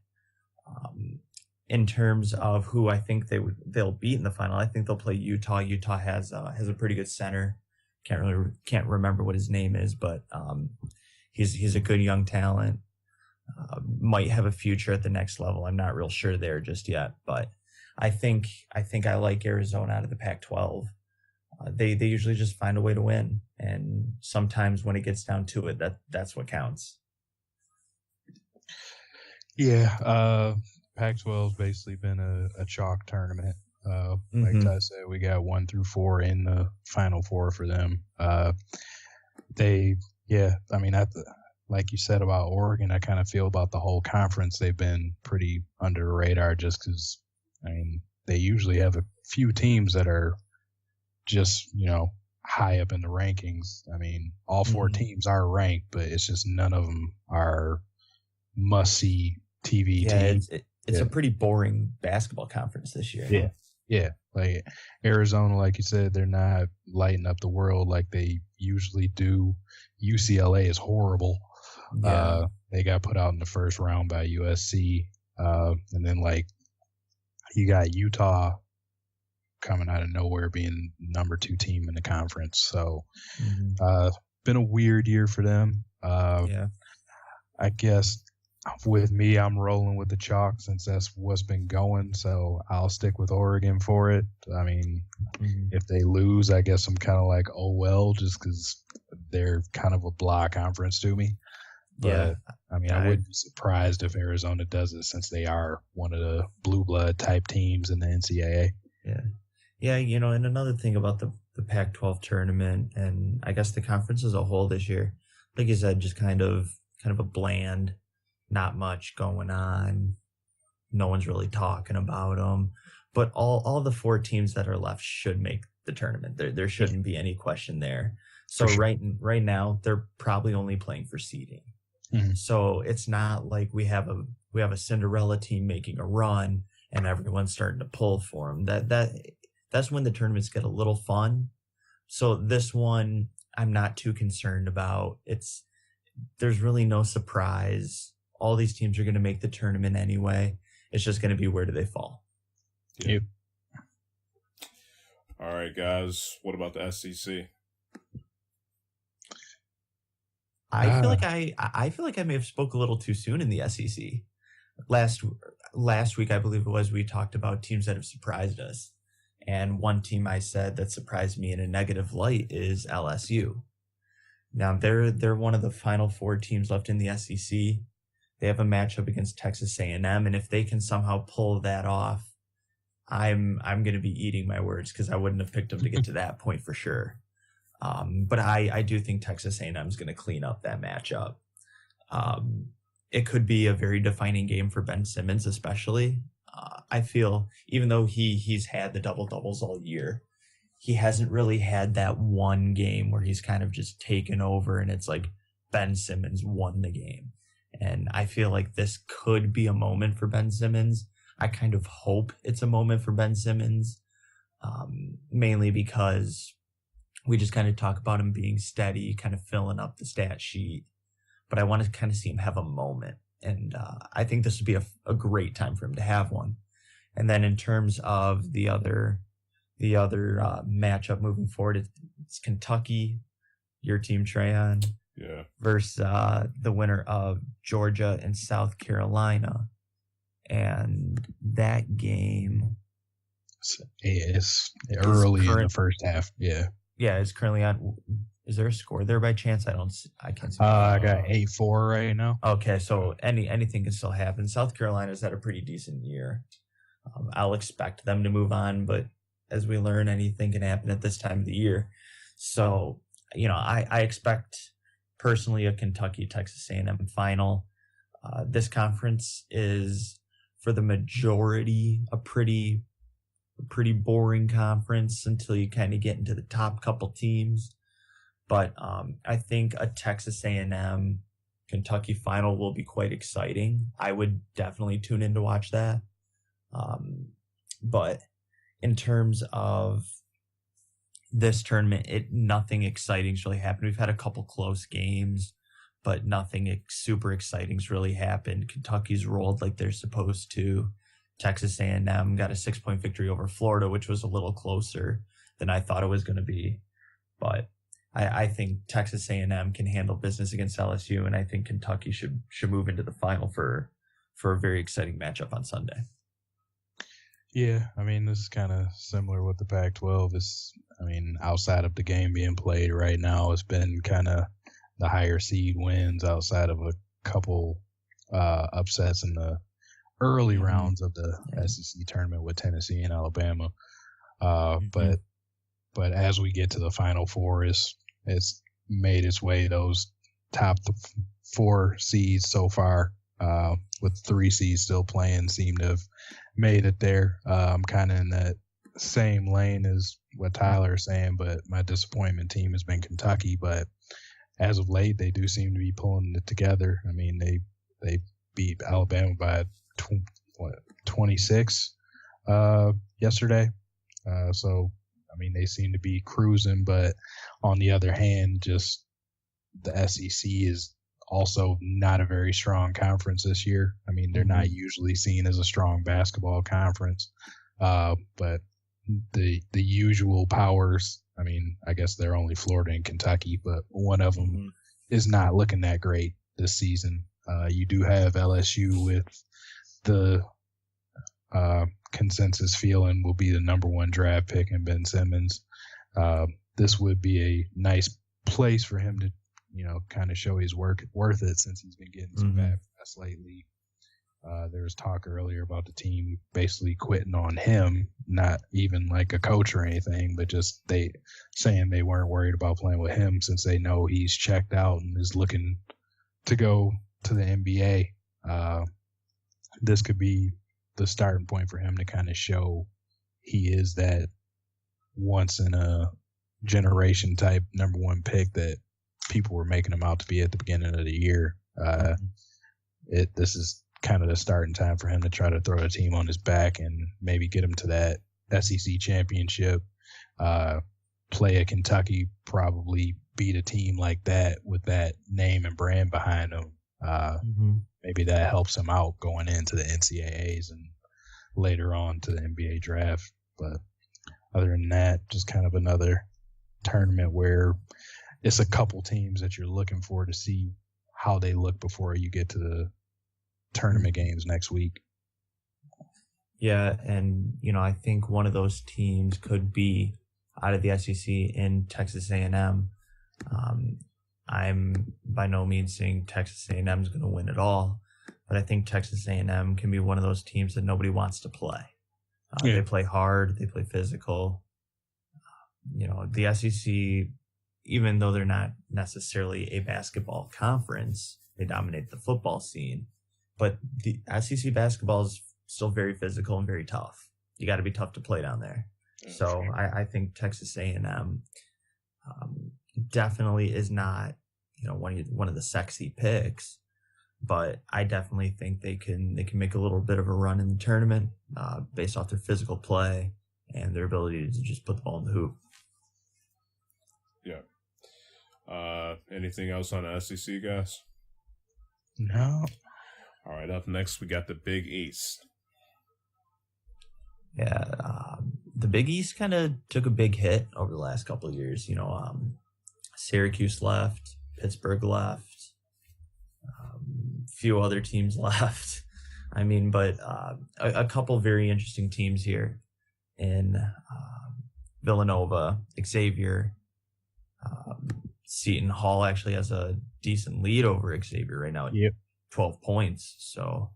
S3: In terms of who I think they'll beat in the final, I think they'll play Utah. Utah has a pretty good center. Can't remember what his name is, but he's a good young talent. Might have a future at the next level. I'm not real sure there just yet, but I think I like Arizona out of the Pac-12. They usually just find a way to win, and sometimes when it gets down to it, that's what counts.
S2: Yeah, Pac-12 has basically been a chalk tournament. Like Ty said, we got 1 through 4 in the Final Four for them. Like you said about Oregon, I kind of feel about the whole conference. They've been pretty under the radar just because, they usually have a few teams that are just, high up in the rankings. All 4 teams are ranked, but it's just none of them are must-see TV teams.
S3: It's a pretty boring basketball conference this year.
S2: Yeah. Like Arizona, like you said, they're not lighting up the world like they usually do. UCLA is horrible. Yeah. They got put out in the first round by USC. And then you got Utah coming out of nowhere being number 2 team in the conference. So been a weird year for them. I guess with me, I'm rolling with the chalk since that's what's been going. So I'll stick with Oregon for it. I mean, if they lose, I guess I'm kind of like, oh well, just because they're kind of a blah conference to me. But I mean, I wouldn't be surprised if Arizona does it since they are one of the blue blood type teams in the NCAA.
S3: Yeah. And another thing about the Pac-12 tournament, and I guess the conference as a whole this year, like you said, just kind of a bland, not much going on. No one's really talking about them. But all the 4 teams that are left should make the tournament. There shouldn't be any question there. So sure. right now, they're probably only playing for seeding. Mm-hmm. So it's not like we have a Cinderella team making a run and everyone's starting to pull for them. That's when the tournaments get a little fun. So this one, I'm not too concerned about. There's really no surprise. All these teams are going to make the tournament anyway. It's just going to be where do they fall.
S1: Yep. All right, guys. What about the SEC?
S3: I feel like I may have spoke a little too soon in the SEC. Last week, I believe it was, we talked about teams that have surprised us. And one team I said that surprised me in a negative light is LSU. Now, they're one of the final 4 teams left in the SEC. They have a matchup against Texas A&M, and if they can somehow pull that off, I'm going to be eating my words because I wouldn't have picked them to get to that point for sure. But I do think Texas A&M is going to clean up that matchup. It could be a very defining game for Ben Simmons, especially. I feel even though he's had the double-doubles all year, he hasn't really had that one game where he's kind of just taken over and it's like Ben Simmons won the game. And I feel like this could be a moment for Ben Simmons. I kind of hope it's a moment for Ben Simmons, mainly because we just kind of talk about him being steady, kind of filling up the stat sheet. But I want to kind of see him have a moment. And I think this would be a great time for him to have one. And then in terms of the other matchup moving forward, it's Kentucky, your team, Trayon, versus the winner of Georgia and South Carolina. And that game
S2: is early in the first half. Yeah,
S3: it's currently on. Is there a score there by chance? I can't see.
S2: I got 8-4 right now.
S3: Okay, so anything can still happen. South Carolina's had a pretty decent year. I'll expect them to move on, but as we learn, anything can happen at this time of the year. So, I expect personally a Kentucky Texas A&M final. This conference is, for the majority, a pretty boring conference until you kind of get into the top couple teams. But I think a Texas A&M Kentucky final will be quite exciting. I would definitely tune in to watch that. But in terms of this tournament, nothing exciting's really happened. We've had a couple close games, but nothing super exciting's really happened. Kentucky's rolled like they're supposed to. Texas A&M got a 6-point victory over Florida, which was a little closer than I thought it was going to be. But I think Texas A&M can handle business against LSU, and I think Kentucky should move into the final for a very exciting matchup on Sunday.
S2: Yeah, I mean, this is kind of similar with the Pac-12. Outside of the game being played right now, it's been kind of the higher seed wins outside of a couple upsets in the early rounds of the SEC tournament with Tennessee and Alabama. But as we get to the Final Four, it's made its way. Those top 4 seeds so far, with 3 seeds still playing, seem to have made it there. I'm kind of in that same lane as what Tyler is saying, but my disappointment team has been Kentucky. But as of late, they do seem to be pulling it together. I mean, they beat Alabama by 26 yesterday. So, I mean, they seem to be cruising. But on the other hand, just the SEC is also not a very strong conference this year. I mean, they're not usually seen as a strong basketball conference. But the usual powers, I mean, I guess they're only Florida and Kentucky, but one of them is not looking that great this season. You do have LSU with the consensus feeling will be the number one draft pick in Ben Simmons. This would be a nice place for him to, kind of show he's worth it since he's been getting some bad press lately. There was talk earlier about the team basically quitting on him, not even like a coach or anything, but just they saying they weren't worried about playing with him since they know he's checked out and is looking to go to the NBA. This could be the starting point for him to kind of show he is that once in a generation type number one pick that people were making him out to be at the beginning of the year. This is kind of the starting time for him to try to throw a team on his back and maybe get him to that SEC championship, play at Kentucky, probably beat a team like that with that name and brand behind him. Maybe that helps him out going into the NCAAs and later on to the NBA draft. But other than that, just kind of another tournament where it's a couple teams that you're looking for to see how they look before you get to the tournament games next week.
S3: Yeah, and I think one of those teams could be out of the SEC in Texas A&M. I'm by no means saying Texas A&M is going to win it all, but I think Texas A&M can be one of those teams that nobody wants to play. They play hard, they play physical. The SEC, even though they're not necessarily a basketball conference, they dominate the football scene. But the SEC basketball is still very physical and very tough. You got to be tough to play down there. So I think Texas A&M definitely is not, one of the sexy picks, but I definitely think they can make a little bit of a run in the tournament based off their physical play and their ability to just put the ball in the hoop.
S1: Yeah. Anything else on the SEC, guys?
S2: No.
S1: All right, up next, we got the Big East.
S3: Yeah, the Big East kind of took a big hit over the last couple of years. Syracuse left, Pittsburgh left, a few other teams left. But a couple very interesting teams here in Villanova, Xavier. Seton Hall actually has a decent lead over Xavier right now. 12 points. So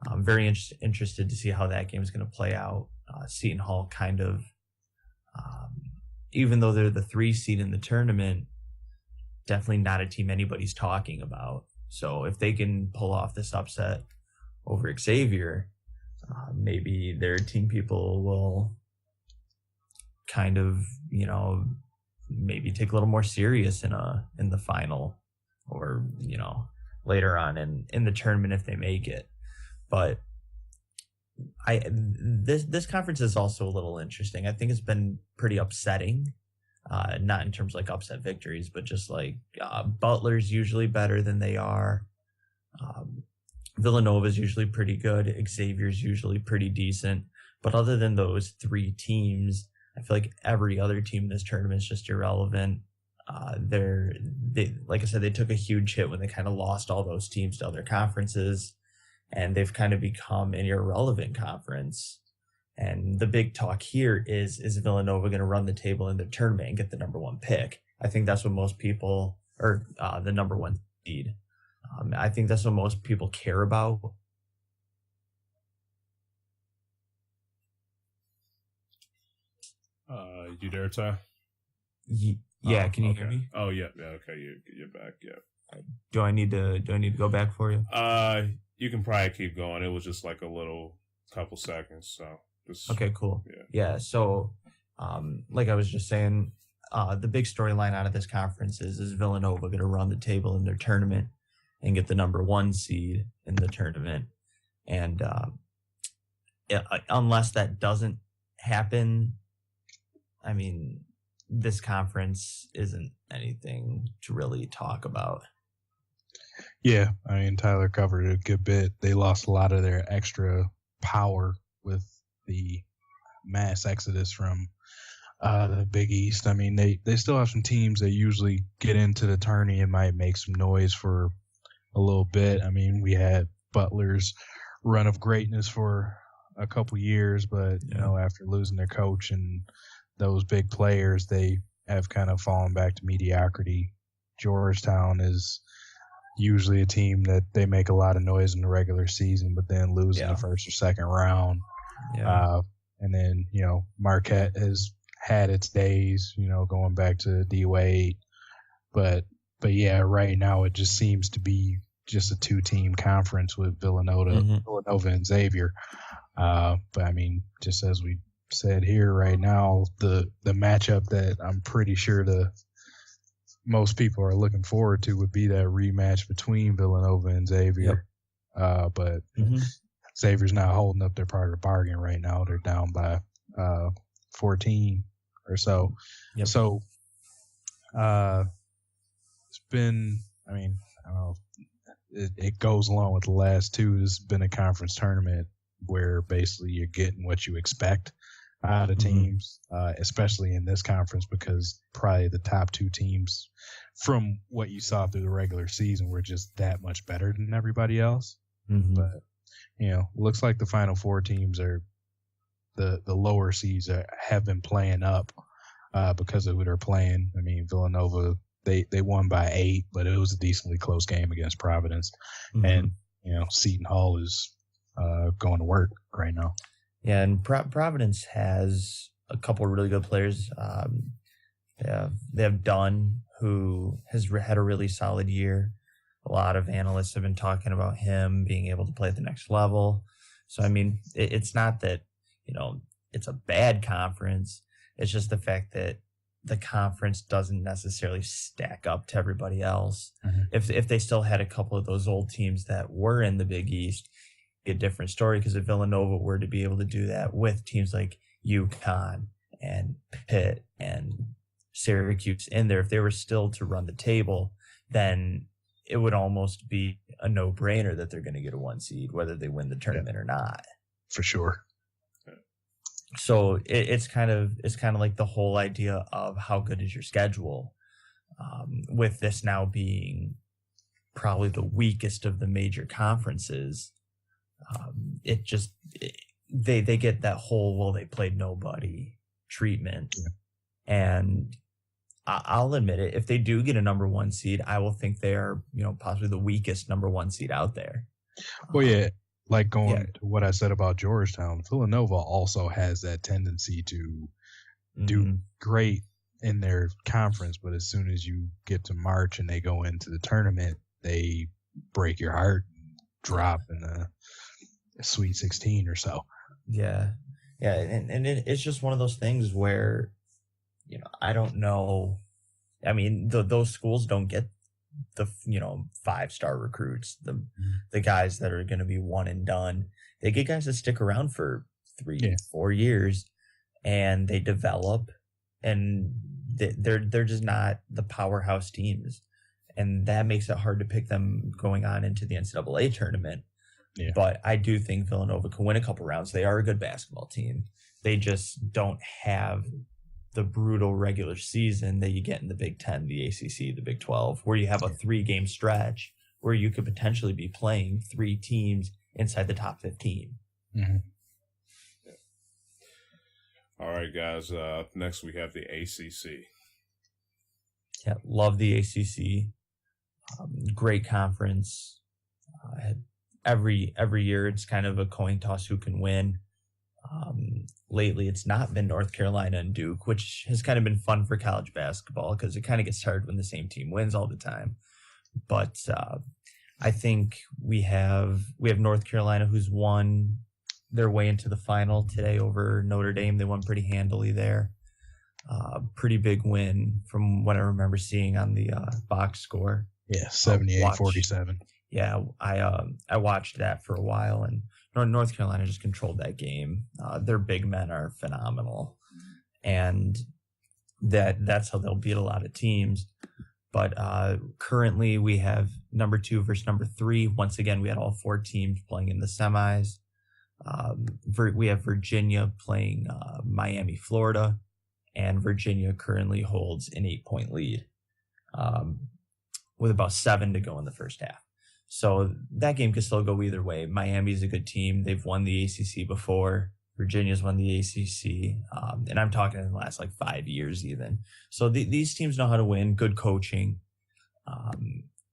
S3: I'm very interested to see how that game is going to play out. Seton Hall kind of, even though they're the 3 seed in the tournament, definitely not a team anybody's talking about. So if they can pull off this upset over Xavier, maybe their team people will kind of, maybe take a little more serious in the final or, later on in the tournament if they make it. But this conference is also a little interesting. I think it's been pretty upsetting, not in terms of like upset victories, but just like Butler's usually better than they are. Villanova's usually pretty good. Xavier's usually pretty decent. But other than those 3 teams, I feel like every other team in this tournament is just irrelevant. They like I said, they took a huge hit when they kind of lost all those teams to other conferences, and they've kind of become an irrelevant conference. And the big talk here is Villanova going to run the table in the tournament and get the number 1 pick? I think that's what most people, or the number 1 seed. I think that's what most people care about.
S1: You there, Ty?
S3: Yeah, can you hear me?
S1: Oh, yeah, okay, you're back. Yeah.
S3: Do I need to go back for you?
S1: You can probably keep going. It was just like a couple seconds, so just
S3: okay, cool.
S1: Yeah.
S3: So, like I was just saying, the big storyline out of this conference is Villanova going to run the table in their tournament and get the number 1 seed in the tournament, and unless that doesn't happen, this conference isn't anything to really talk about.
S2: Yeah, Tyler covered it a good bit. They lost a lot of their extra power with the mass exodus from the Big East. They still have some teams that usually get into the tourney and might make some noise for a little bit. I mean, we had Butler's run of greatness for a couple years, but after losing their coach and those big players, they have kind of fallen back to mediocrity. Georgetown is usually a team that they make a lot of noise in the regular season, but then lose in the first or second round. And then, Marquette has had its days, going back to D-Wade. But yeah, right now it just seems to be just a two-team conference with Villanova and Xavier. But I mean, just as we said here right now, the matchup that I'm pretty sure most people are looking forward to would be that rematch between Villanova and Xavier. But Xavier's not holding up their part of the bargain right now. They're down by 14 or so. So it's been, I mean, I don't know, it goes along with the last two. This has been a conference tournament where basically you're getting what you expect out of teams, especially in this conference, because probably the top two teams from what you saw through the regular season were just that much better than everybody else. But, looks like the Final Four teams are the lower seeds have been playing up because of who they're playing. I mean, Villanova, they won by 8, but it was a decently close game against Providence. And, Seton Hall is going to work right now.
S3: Yeah, and Providence has a couple of really good players. They have Dunn, who has had a really solid year. A lot of analysts have been talking about him being able to play at the next level. So, I mean, it's not that, it's a bad conference. It's just the fact that the conference doesn't necessarily stack up to everybody else. If they still had a couple of those old teams that were in the Big East, a different story, because if Villanova were to be able to do that with teams like UConn and Pitt and Syracuse in there, if they were still to run the table, then it would almost be a no-brainer that they're going to get a 1 seed, whether they win the tournament or not.
S2: For sure.
S3: So it's kind of like the whole idea of how good is your schedule, with this now being probably the weakest of the major conferences. They get that whole, they played nobody treatment. And I'll admit it, if they do get a number 1 seed, I will think they are, possibly the weakest number 1 seed out there.
S2: Well, to what I said about Georgetown, Villanova also has that tendency to do great in their conference, but as soon as you get to March and they go into the tournament, they break your heart, drop in a Sweet 16 or so.
S3: And it's just one of those things where, I don't know. I mean, those schools don't get the 5-star recruits, the guys that are going to be one and done. They get guys that stick around for 3-4 years, and they develop, and they're just not the powerhouse teams, and that makes it hard to pick them going on into the NCAA tournament. But I do think Villanova can win a couple rounds. They are a good basketball team. They just don't have the brutal regular season that you get in the Big Ten, the ACC, the Big 12, where you have a 3-game stretch where you could potentially be playing 3 teams inside the top 15.
S1: All right, guys. Next, we have the ACC.
S3: Yeah, love the ACC. Great conference. Every year, it's kind of a coin toss who can win. Lately, it's not been North Carolina and Duke, which has kind of been fun for college basketball because it kind of gets tired when the same team wins all the time. But I think we have North Carolina, who's won their way into the final today over Notre Dame. They won pretty handily there. Pretty big win from what I remember seeing on the box score.
S2: Yeah, 78-47.
S3: Yeah, I watched that for a while, and North Carolina just controlled that game. Their big men are phenomenal, and that's how they'll beat a lot of teams. But currently, we have number 2 versus number 3. Once again, we had all 4 teams playing in the semis. We have Virginia playing Miami, Florida, and Virginia currently holds an 8-point lead with about 7 to go in the first half. So that game could still go either way. Miami's a good team. They've won the ACC before. Virginia's won the ACC. And I'm talking in the last like 5 years even. So these teams know how to win, good coaching.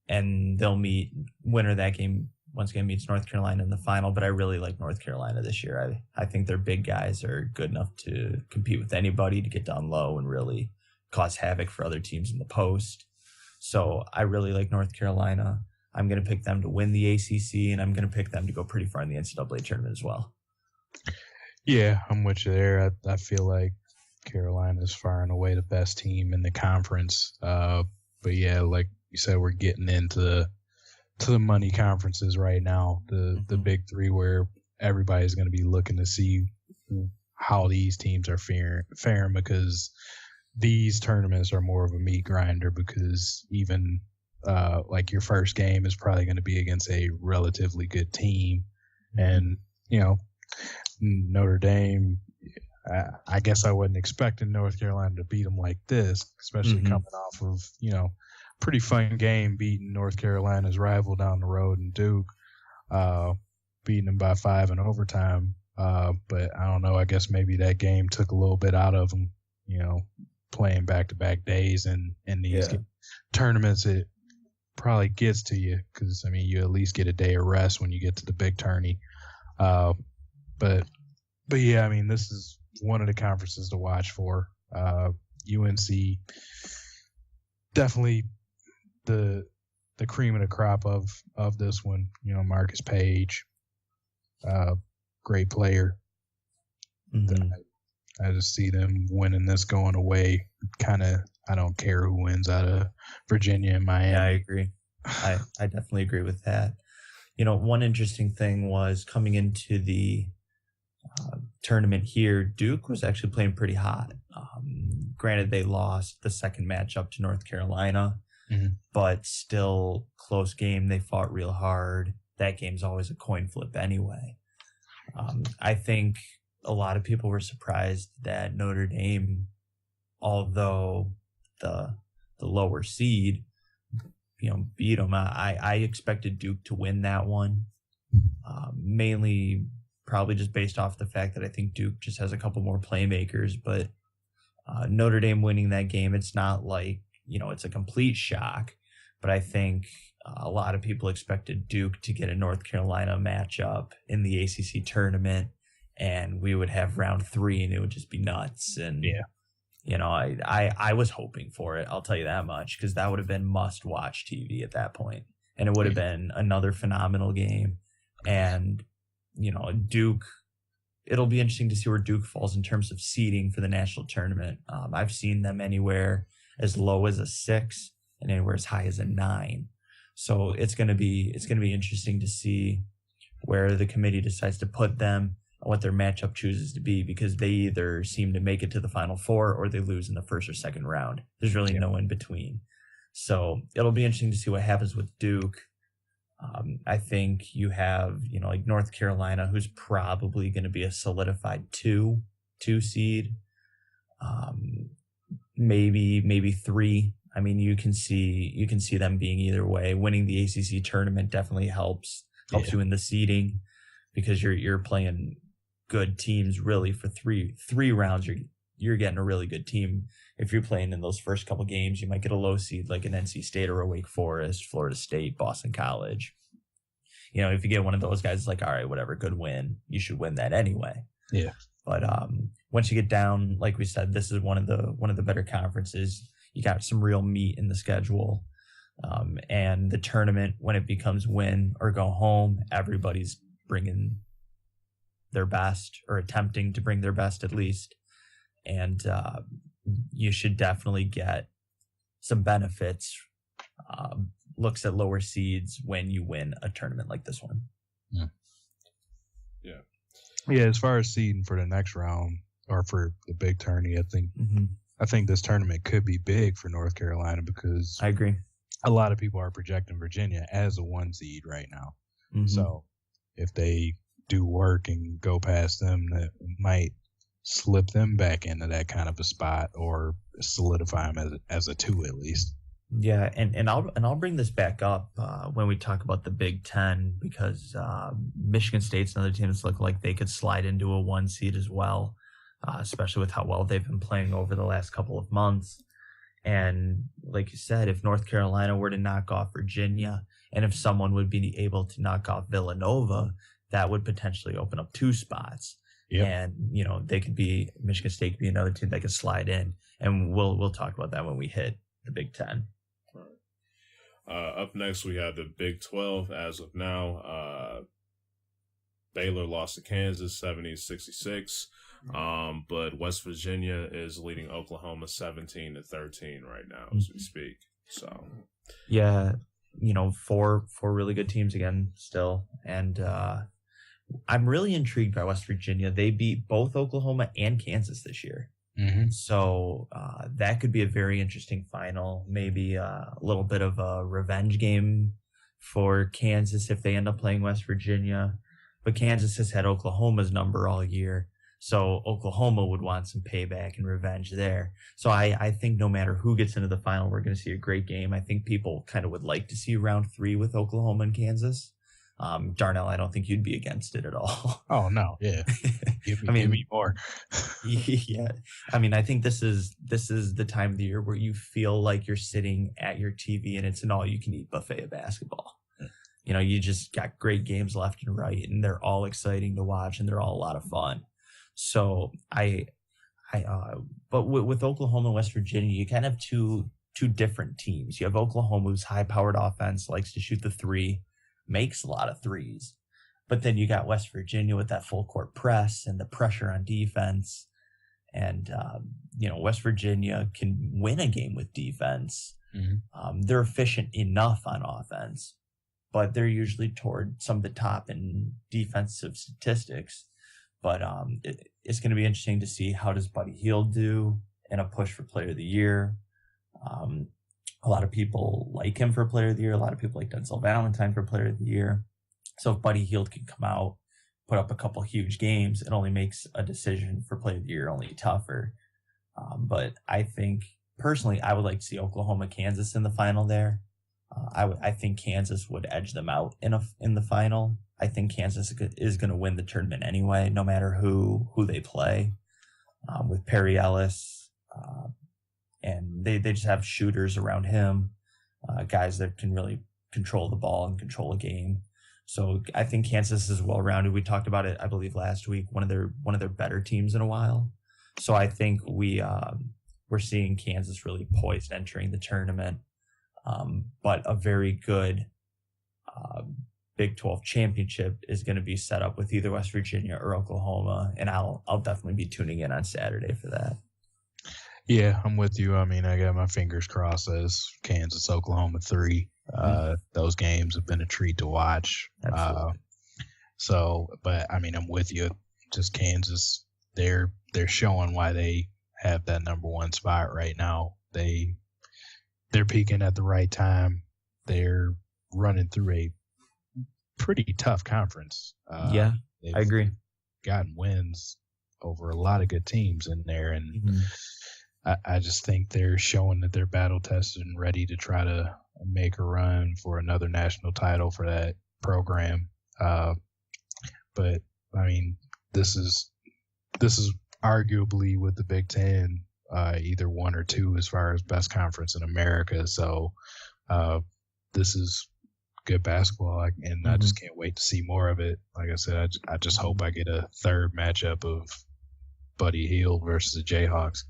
S3: And they'll meet, winner of that game once again meets North Carolina in the final. But I really like North Carolina this year. I think their big guys are good enough to compete with anybody, to get down low and really cause havoc for other teams in the post. So I really like North Carolina. I'm going to pick them to win the ACC, and I'm going to pick them to go pretty far in the NCAA tournament as well.
S2: Yeah, I'm with you there. I feel like Carolina is far and away the best team in the conference. But yeah, like you said, we're getting into the money conferences right now, the big three, where everybody's going to be looking to see how these teams are faring, because these tournaments are more of a meat grinder, because even like your first game is probably going to be against a relatively good team. And, you know, Notre Dame, I guess I wasn't expecting North Carolina to beat them like this, especially coming off of, you know, pretty fun game beating North Carolina's rival down the road in Duke, beating them by 5 in overtime. But I don't know, I guess maybe that game took a little bit out of them, you know, playing back-to-back days and in these tournaments. It probably gets to you, because, I mean, you at least get a day of rest when you get to the big tourney. But yeah, I mean, this is one of the conferences to watch for. UNC, definitely the cream of the crop of this one. You know, Marcus Page, great player. I just see them winning this going away. Kind of, I don't care who wins out of Virginia and Miami.
S3: Yeah, I agree. I definitely agree with that. You know, one interesting thing was coming into the tournament here, Duke was actually playing pretty hot. Granted, they lost the second matchup to North Carolina, but still close game. They fought real hard. That game's always a coin flip anyway. I think a lot of people were surprised that Notre Dame, although the lower seed, you know, beat them. I expected Duke to win that one, mainly probably just based off the fact that I think Duke just has a couple more playmakers. But Notre Dame winning that game, it's not like, you know, it's a complete shock. But I think a lot of people expected Duke to get a North Carolina matchup in the ACC tournament, and we would have round 3 and it would just be nuts. And
S2: yeah,
S3: you know, I was hoping for it, I'll tell you that much, because that would have been must-watch TV at that point. And it would have been another phenomenal game. And, you know, Duke, it'll be interesting to see where Duke falls in terms of seeding for the national tournament. I've seen them anywhere as low as a 6 and anywhere as high as a 9. So it's going to be interesting to see where the committee decides to put them, what their matchup chooses to be, because they either seem to make it to the Final Four or they lose in the first or second round. There's really no in between. So it'll be interesting to see what happens with Duke. I think you have, you know, like North Carolina, who's probably going to be a solidified 2 seed, maybe 3. I mean, you can see them being either way. Winning the ACC tournament definitely helps you in the seeding, because you're playing good teams really for three rounds. You're getting a really good team. If you're playing in those first couple games, you might get a low seed like an NC State or a Wake Forest, Florida State, Boston College. You know, if you get one of those guys, it's like, all right, whatever, good win. You should win that anyway.
S2: Yeah.
S3: But once you get down, like we said, this is one of the better conferences. You got some real meat in the schedule. And the tournament, when it becomes win or go home, everybody's bringing their best, or attempting to bring their best at least. And you should definitely get some benefits, looks at lower seeds when you win a tournament like this one.
S2: Yeah, as far as seeding for the next round or for the big tourney, I think this tournament could be big for North Carolina, because
S3: I agree.
S2: A lot of people are projecting Virginia as a 1 seed right now. So if they do work and go past them, that might slip them back into that kind of a spot, or solidify them as a 2 at least.
S3: Yeah, and I'll bring this back up when we talk about the Big Ten, because Michigan State's another team that's looking like they could slide into a 1 seed as well, especially with how well they've been playing over the last couple of months. And like you said, if North Carolina were to knock off Virginia, and if someone would be able to knock off Villanova, that would potentially open up 2 spots. Yep. And Michigan State could be another team that could slide in, and we'll talk about that when we hit the Big Ten.
S1: Up next, we have the Big 12. As of now, Baylor lost to Kansas 70-66, but West Virginia is leading Oklahoma 17-13 right now as we speak. So,
S3: yeah, 4 really good teams again still, and I'm really intrigued by West Virginia. They beat both Oklahoma and Kansas this year. Mm-hmm. So that could be a very interesting final, maybe a little bit of a revenge game for Kansas if they end up playing West Virginia. But Kansas has had Oklahoma's number all year, so Oklahoma would want some payback and revenge there. So I think no matter who gets into the final, we're going to see a great game. I think people kind of would like to see round 3 with Oklahoma and Kansas. Darnell, I don't think you'd be against it at all.
S2: Oh no, yeah. Give me more.
S3: Yeah, I mean, I think this is the time of the year where you feel like you're sitting at your TV and it's an all-you-can-eat buffet of basketball. You just got great games left and right, and they're all exciting to watch, and they're all a lot of fun. So but with Oklahoma and West Virginia, you kind of have two different teams. You have Oklahoma, whose high-powered offense likes to shoot the 3. Makes a lot of 3s, but then you got West Virginia with that full court press and the pressure on defense, and West Virginia can win a game with defense. Mm-hmm. They're efficient enough on offense, but they're usually toward some of the top in defensive statistics. But it's going to be interesting to see how does Buddy Hield do in a push for Player of the Year. A lot of people like him for Player of the Year. A lot of people like Denzel Valentine for Player of the Year. So if Buddy Hield can come out, put up a couple huge games, it only makes a decision for Player of the Year only tougher. But I think, personally, I would like to see Oklahoma-Kansas in the final there. I think Kansas would edge them out in the final. I think Kansas is going to win the tournament anyway, no matter who they play. With Perry Ellis, and they just have shooters around him, guys that can really control the ball and control a game. So I think Kansas is well-rounded. We talked about it, I believe, last week. One of their better teams in a while. So I think we're seeing Kansas really poised entering the tournament. But a very good Big 12 championship is going to be set up with either West Virginia or Oklahoma, and I'll definitely be tuning in on Saturday for that.
S2: Yeah, I'm with you. I mean, I got my fingers crossed as Kansas, Oklahoma 3. Those games have been a treat to watch. But I mean, I'm with you. Just Kansas, they're showing why they have that number 1 spot right now. They're peaking at the right time. They're running through a pretty tough conference.
S3: I agree.
S2: Gotten wins over a lot of good teams in there, and I just think they're showing that they're battle tested and ready to try to make a run for another national title for that program. But I mean, this is arguably with the Big Ten either 1 or 2 as far as best conference in America. So this is good basketball, and I just can't wait to see more of it. Like I said, I just hope I get a third matchup of Buddy Hield versus the Jayhawks.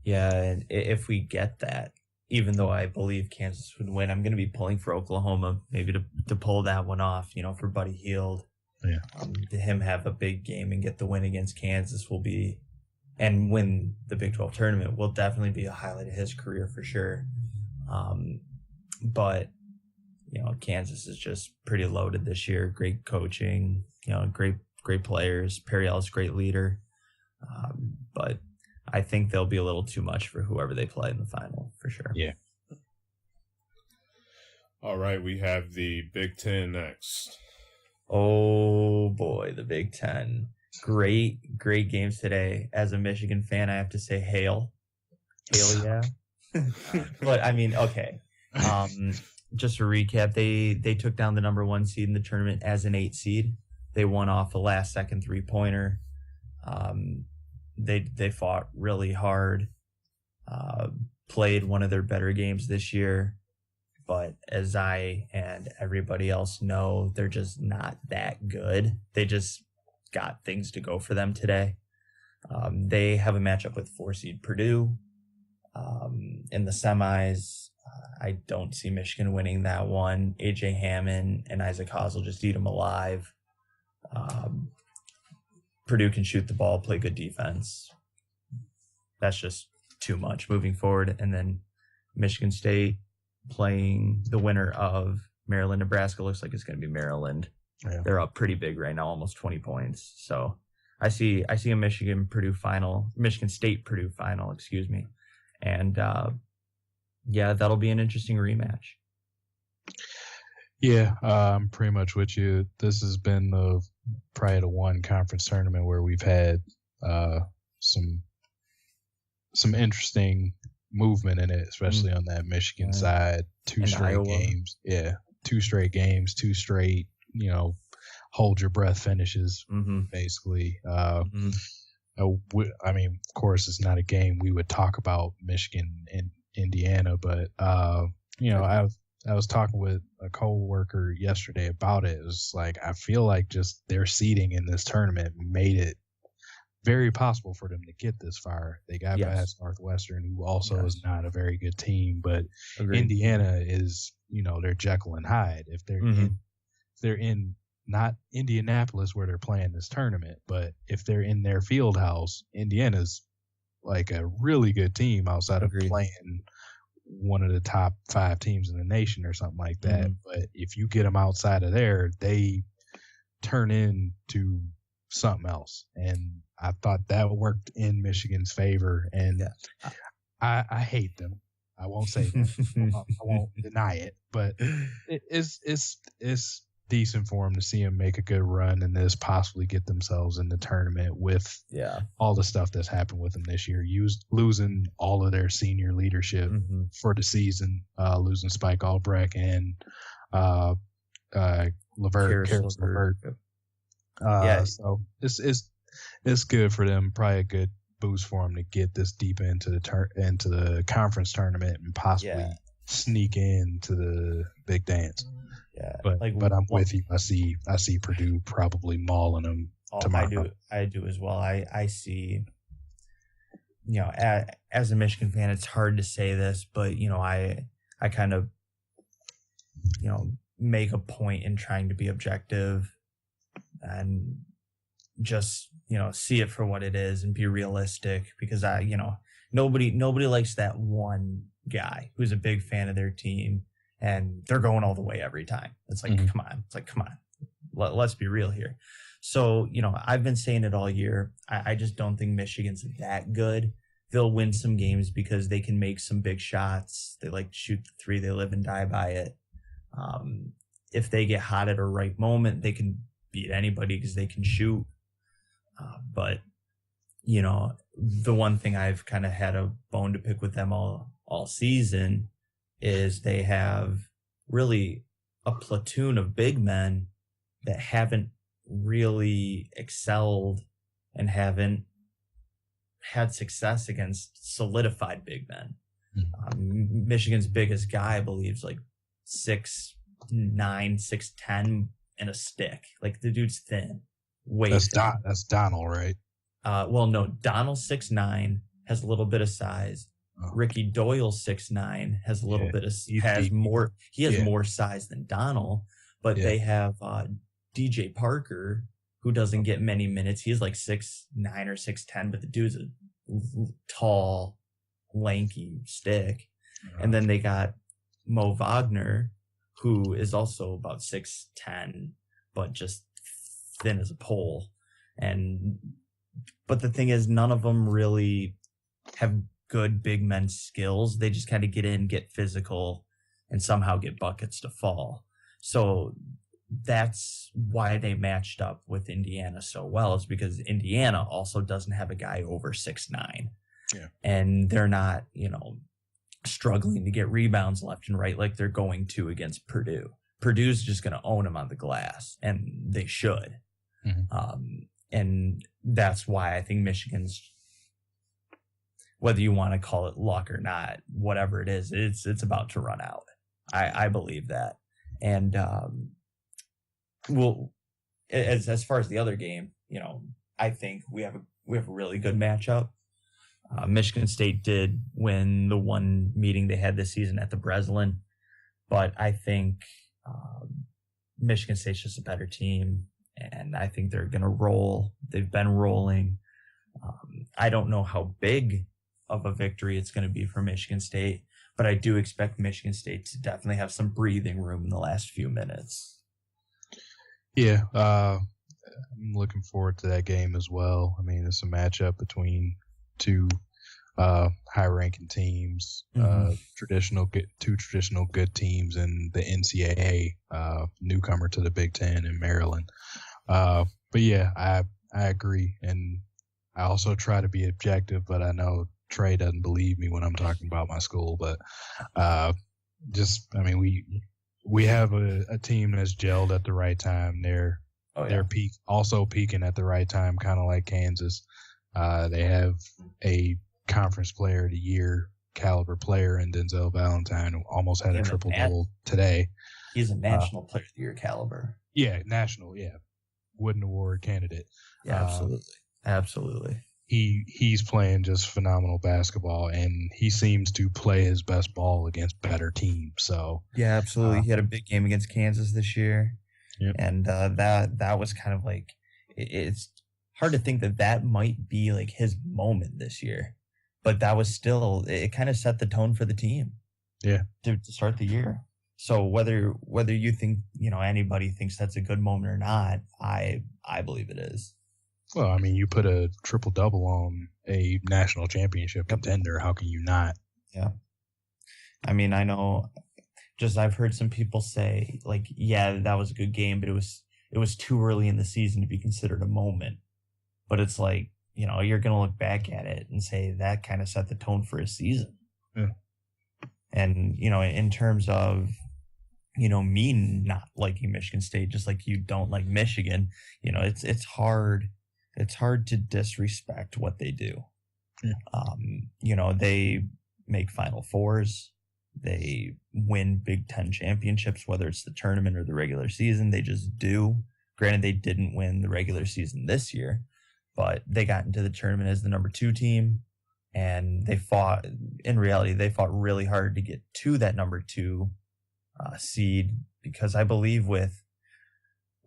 S3: Yeah, and if we get that, even though I believe Kansas would win, I'm going to be pulling for Oklahoma maybe to pull that one off, for Buddy Hield.
S2: Yeah.
S3: To him have a big game and get the win against Kansas and win the Big 12 tournament will definitely be a highlight of his career for sure. But Kansas is just pretty loaded this year. Great coaching, great players. Perry Ellis, great leader. But I think they'll be a little too much for whoever they play in the final for sure.
S2: Yeah.
S1: All right, we have the Big Ten next.
S3: Oh boy, the Big Ten. Great games today. As a Michigan fan, I have to say hail yeah. But I mean, okay. Just to recap, they took down the number 1 seed in the tournament as an 8 seed. They won off a last second 3-pointer. They fought really hard, played one of their better games this year. But as I and everybody else know, they're just not that good. They just got things to go for them today. They have a matchup with 4 seed Purdue in the semis. I don't see Michigan winning that one. A.J. Hammond and Isaac Haas will just eat them alive. Purdue can shoot the ball, play good defense. That's just too much moving forward. And then Michigan State playing the winner of Maryland, Nebraska. Looks like it's going to be Maryland. Yeah. They're up pretty big right now, almost 20 points. So I see a Michigan State Purdue final, excuse me. And yeah, that'll be an interesting rematch.
S2: Yeah, I'm pretty much with you. This has been probably the one conference tournament where we've had some interesting movement in it, especially on that Michigan side. 2 straight Iowa games. Yeah, 2 straight games, 2 straight, hold your breath finishes, basically. I mean, of course, it's not a game we would talk about Michigan and Indiana, but I was talking with a coworker yesterday about it. It was like, I feel like just their seeding in this tournament made it very possible for them to get this far. They got past Northwestern, who also is not a very good team, but Indiana is, they're Jekyll and Hyde. If they're in not Indianapolis where they're playing this tournament, but if they're in their field house, Indiana's like a really good team outside of playing one of the top 5 teams in the nation or something like that. But if you get them outside of there, they turn into something else. And I thought that worked in Michigan's favor. And I hate them. I won't say that. I won't deny it. But it's decent for them to see them make a good run and this possibly get themselves in the tournament with all the stuff that's happened with them this year. Losing all of their senior leadership for the season, losing Spike Albrecht and Levert. So it's good for them. Probably a good boost for them to get this deep into the conference tournament and possibly sneak into the big dance. Yeah, but I'm with you. I see Purdue probably mauling them tomorrow.
S3: I do as well. I see. As a Michigan fan, it's hard to say this, but I kind of make a point in trying to be objective and just see it for what it is and be realistic, because nobody likes that one guy who's a big fan of their team and they're going all the way every time. It's like, come on. It's like, come on. Let's be real here. So, I've been saying it all year. I just don't think Michigan's that good. They'll win some games because they can make some big shots. They like to shoot the 3. They live and die by it. If they get hot at a right moment, they can beat anybody because they can shoot. But, the one thing I've kind of had a bone to pick with them all season is they have really a platoon of big men that haven't really excelled and haven't had success against solidified big men. Michigan's biggest guy, I believe, is like 6'9", 6'10", and a stick. Like, the dude's thin.
S2: That's Donald, right?
S3: Well, no, Donald's 6'9", has a little bit of size. Ricky Doyle 6'9", has a little bit of more. He has more size than Donald, but they have DJ Parker, who doesn't get many minutes. He's like 6'9" or 6'10", but the dude's a tall, lanky stick. And then they got Mo Wagner, who is also about 6'10", but just thin as a pole. But the thing is, none of them really have good big men skills. They just kind of get in, get physical, and somehow get buckets to fall. So that's why they matched up with Indiana so well, is because Indiana also doesn't have a guy over 6'9". Yeah. And they're not, struggling to get rebounds left and right like they're going to against Purdue. Purdue's just going to own them on the glass, and they should. And that's why I think Michigan's, whether you want to call it luck or not, whatever it is, it's about to run out. I believe that. And well, as far as the other game, I think we have a really good matchup. Michigan State did win the one meeting they had this season at the Breslin, but I think Michigan State's just a better team, and I think they're going to roll. They've been rolling. I don't know how big of a victory it's going to be for Michigan State, but I do expect Michigan State to definitely have some breathing room in the last few minutes.
S2: Yeah, I'm looking forward to that game as well. I mean, it's a matchup between two high-ranking teams, two traditional good teams in the NCAA, newcomer to the Big Ten in Maryland. But yeah, I agree, and I also try to be objective, but I know Trey doesn't believe me when I'm talking about my school. But we have a team that's gelled at the right time. They're peaking at the right time, kind of like Kansas. They have a conference player of the year caliber player in Denzel Valentine, who almost had a triple-double today.
S3: He's a national player of the year caliber.
S2: Yeah, national, yeah. Wooden Award candidate.
S3: Yeah, absolutely.
S2: He's playing just phenomenal basketball, and he seems to play his best ball against better teams. So
S3: yeah, absolutely. He had a big game against Kansas this year.
S2: Yep.
S3: And that was kind of like, it's hard to think that might be like his moment this year, but that was still, it kind of set the tone for the team.
S2: Yeah.
S3: To start the year. So whether you think, anybody thinks that's a good moment or not, I believe it is.
S2: Well, I mean, you put a triple-double on a national championship contender. How can you not?
S3: Yeah. I mean, I know, I've heard some people say, like, yeah, that was a good game, but it was too early in the season to be considered a moment. But it's like, you're going to look back at it and say that kind of set the tone for a season.
S2: Yeah.
S3: And, in terms of, me not liking Michigan State, just like you don't like Michigan, it's hard. It's hard to disrespect what they do.
S2: Yeah.
S3: They make Final Fours. They win Big Ten championships, whether it's the tournament or the regular season. They just do. Granted, they didn't win the regular season this year, but they got into the tournament as the number 2 team, and they fought really hard to get to that number 2 seed, because I believe with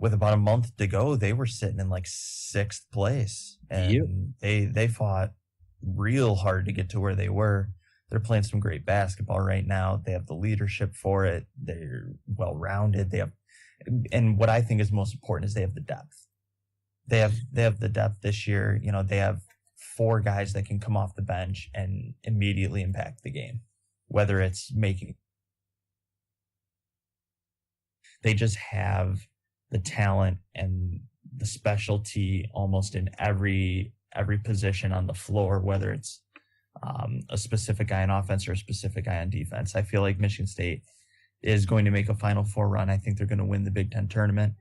S3: about a month to go, they were sitting in like 6th place, and they fought real hard to get to where they were. They're playing some great basketball right now. They have the leadership for it. They're well-rounded. And what I think is most important is they have the depth. They have the depth this year. They have 4 guys that can come off the bench and immediately impact the game, whether it's they just have the talent and the specialty almost in every position on the floor, whether it's a specific guy on offense or a specific guy on defense. I feel like Michigan State is going to make a Final Four run. I think they're going to win the Big Ten tournament.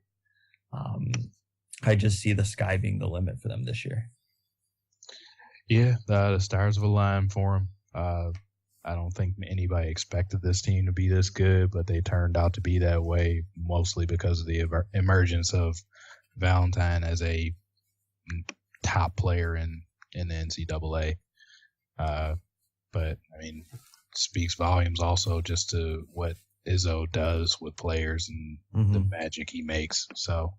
S3: I just see the sky being the limit for them this year.
S2: Yeah, the stars have aligned for them. I don't think anybody expected this team to be this good, but they turned out to be that way mostly because of the emergence of Valentine as a top player in the NCAA. But I mean, speaks volumes also just to what Izzo does with players and the magic he makes. So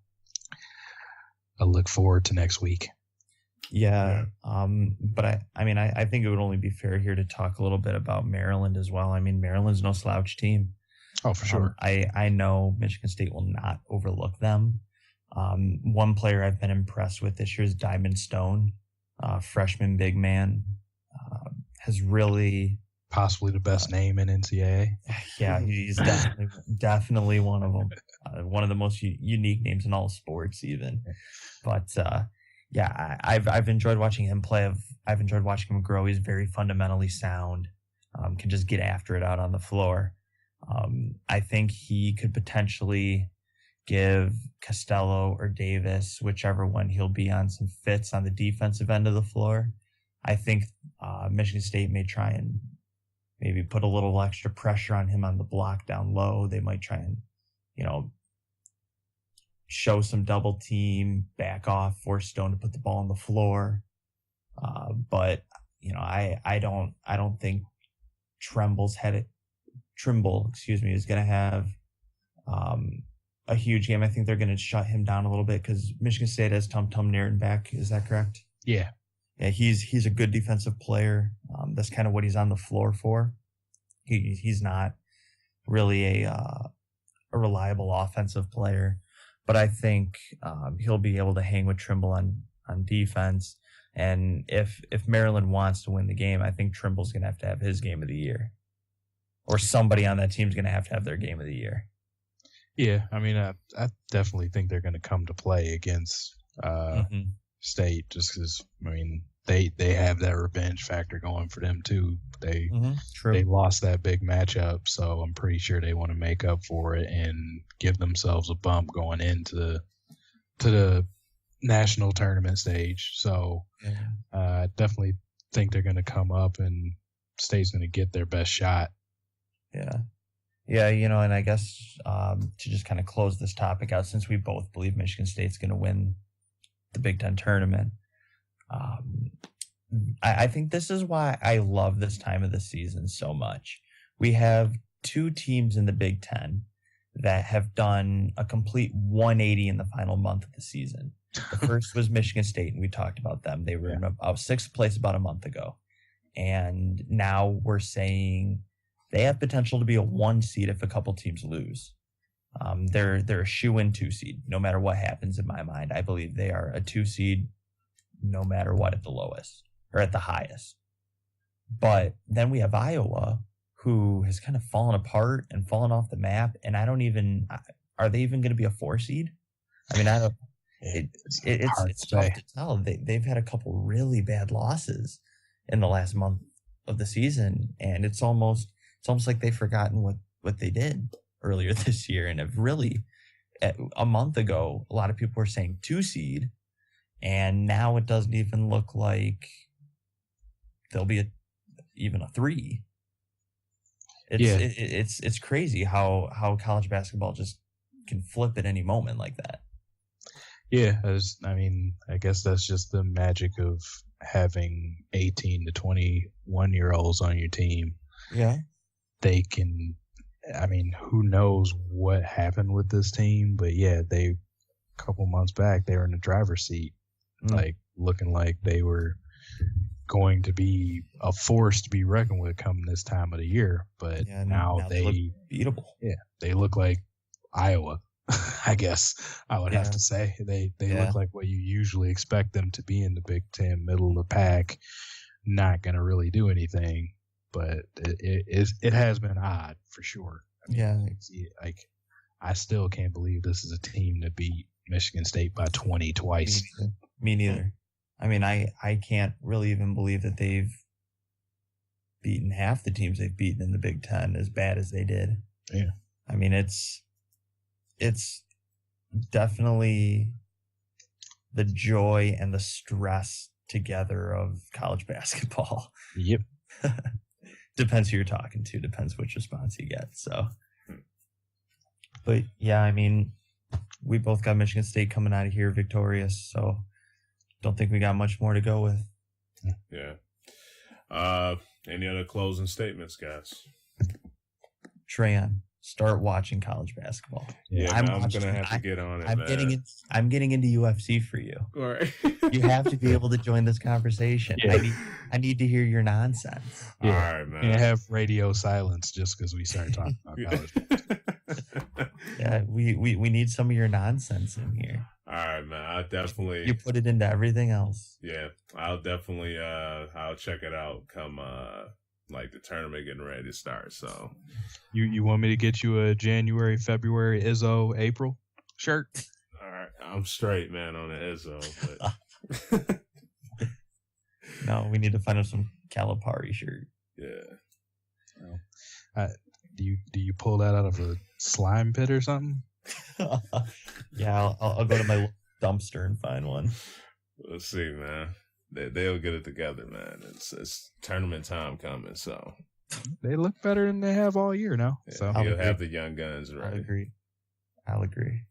S2: I look forward to next week.
S3: Yeah. But I think it would only be fair here to talk a little bit about Maryland as well. I mean, Maryland's no slouch team.
S2: Oh, for sure.
S3: I know Michigan State will not overlook them. One player I've been impressed with this year is Diamond Stone, freshman big man. Has really
S2: possibly the best name in NCAA.
S3: Yeah, he's definitely one of them. One of the most unique names in all sports, even. But yeah, I've enjoyed watching him play. I've enjoyed watching him grow. He's very fundamentally sound. can just get after it out on the floor. I think he could potentially give Costello or Davis, whichever one he'll be on, some fits on the defensive end of the floor. I think Michigan State may try and maybe put a little extra pressure on him on the block down low. They might try and, show some double team, back off, force Stone to put the ball on the floor. But I don't think Trimble, is going to have a huge game. I think they're going to shut him down a little bit because Michigan State has Tum Nairn back. Is that correct?
S2: Yeah.
S3: Yeah, he's a good defensive player. That's kind of what he's on the floor for. He's not really a reliable offensive player, but I think he'll be able to hang with Trimble on defense. And if Maryland wants to win the game, I think Trimble's going to have his game of the year, or somebody on that team's going to have their game of the year.
S2: Yeah, I mean, I definitely think they're going to come to play against State, just because, I mean, they have that revenge factor going for them too. They lost that big matchup, so I'm pretty sure they want to make up for it and give themselves a bump going into the national tournament stage. So I definitely think they're going to come up and State's going to get their best shot.
S3: Yeah, and I guess to just kind of close this topic out, since we both believe Michigan State's going to win the Big Ten tournament, I think this is why I love this time of the season so much. We have two teams in the Big Ten that have done a complete 180 in the final month of the season. The first was Michigan State, and we talked about them. They were in about sixth place about a month ago. And now we're saying they have potential to be a 1 seed if a couple teams lose. They're a shoe-in 2 seed, no matter what happens in my mind. I believe they are a 2 seed no matter what at the lowest or at the highest. But then we have Iowa, who has kind of fallen apart and fallen off the map. And are they even going to be a 4 seed? I mean, it's tough to tell. They've had a couple really bad losses in the last month of the season. And it's almost like they've forgotten what they did earlier this year, and have really, a month ago, a lot of people were saying 2 seed, and now it doesn't even look like they'll be even a 3. It's crazy how college basketball just can flip at any moment like that.
S2: Yeah, I guess that's just the magic of having 18 to 21-year-olds on your team.
S3: Yeah.
S2: They can, who knows what happened with this team, but yeah, a couple months back, they were in the driver's seat, like looking like they were going to be a force to be reckoned with coming this time of the year. But now they look
S3: beatable.
S2: Yeah, they look like Iowa, I guess I would have to say. They look like what you usually expect them to be in the Big Ten, middle of the pack, not going to really do anything. But it has been odd for sure. I still can't believe this is a team that beat Michigan State by 20 twice.
S3: Me neither. I mean, I can't really even believe that they've beaten half the teams they've beaten in the Big Ten as bad as they did.
S2: Yeah.
S3: I mean, it's definitely the joy and the stress together of college basketball.
S2: Yep.
S3: Depends who you're talking to, depends which response you get. So, but yeah, I mean, we both got Michigan State coming out of here victorious, so don't think we got much more to go with.
S1: Yeah. Any other closing statements, guys?
S3: Trayan, start watching college basketball.
S1: Yeah, I'm gonna have to get on it.
S3: I'm getting into UFC for you.
S1: All right.
S3: You have to be able to join this conversation. Yeah. I need to hear your nonsense.
S2: Yeah.
S1: All right, man.
S2: You have radio silence just because we started talking about college.
S3: Yeah, we need some of your nonsense in here.
S1: All right, man. I definitely.
S3: You put it into everything else.
S1: Yeah, I'll definitely. I'll check it out. Come like the tournament getting ready to start. So,
S2: you want me to get you a January, February, Izzo, April shirt?
S1: All right, I'm straight, man, on the Izzo. But
S3: no, we need to find us some Calipari shirt.
S1: Yeah.
S2: Do you pull that out of a slime pit or something?
S3: Yeah, I'll go to my dumpster and find one.
S1: We'll see, man. They'll get it together, man. It's tournament time coming, so
S2: they look better than they have all year now.
S1: Yeah,
S2: so
S1: you'll have the young guns, right?
S3: I'll agree.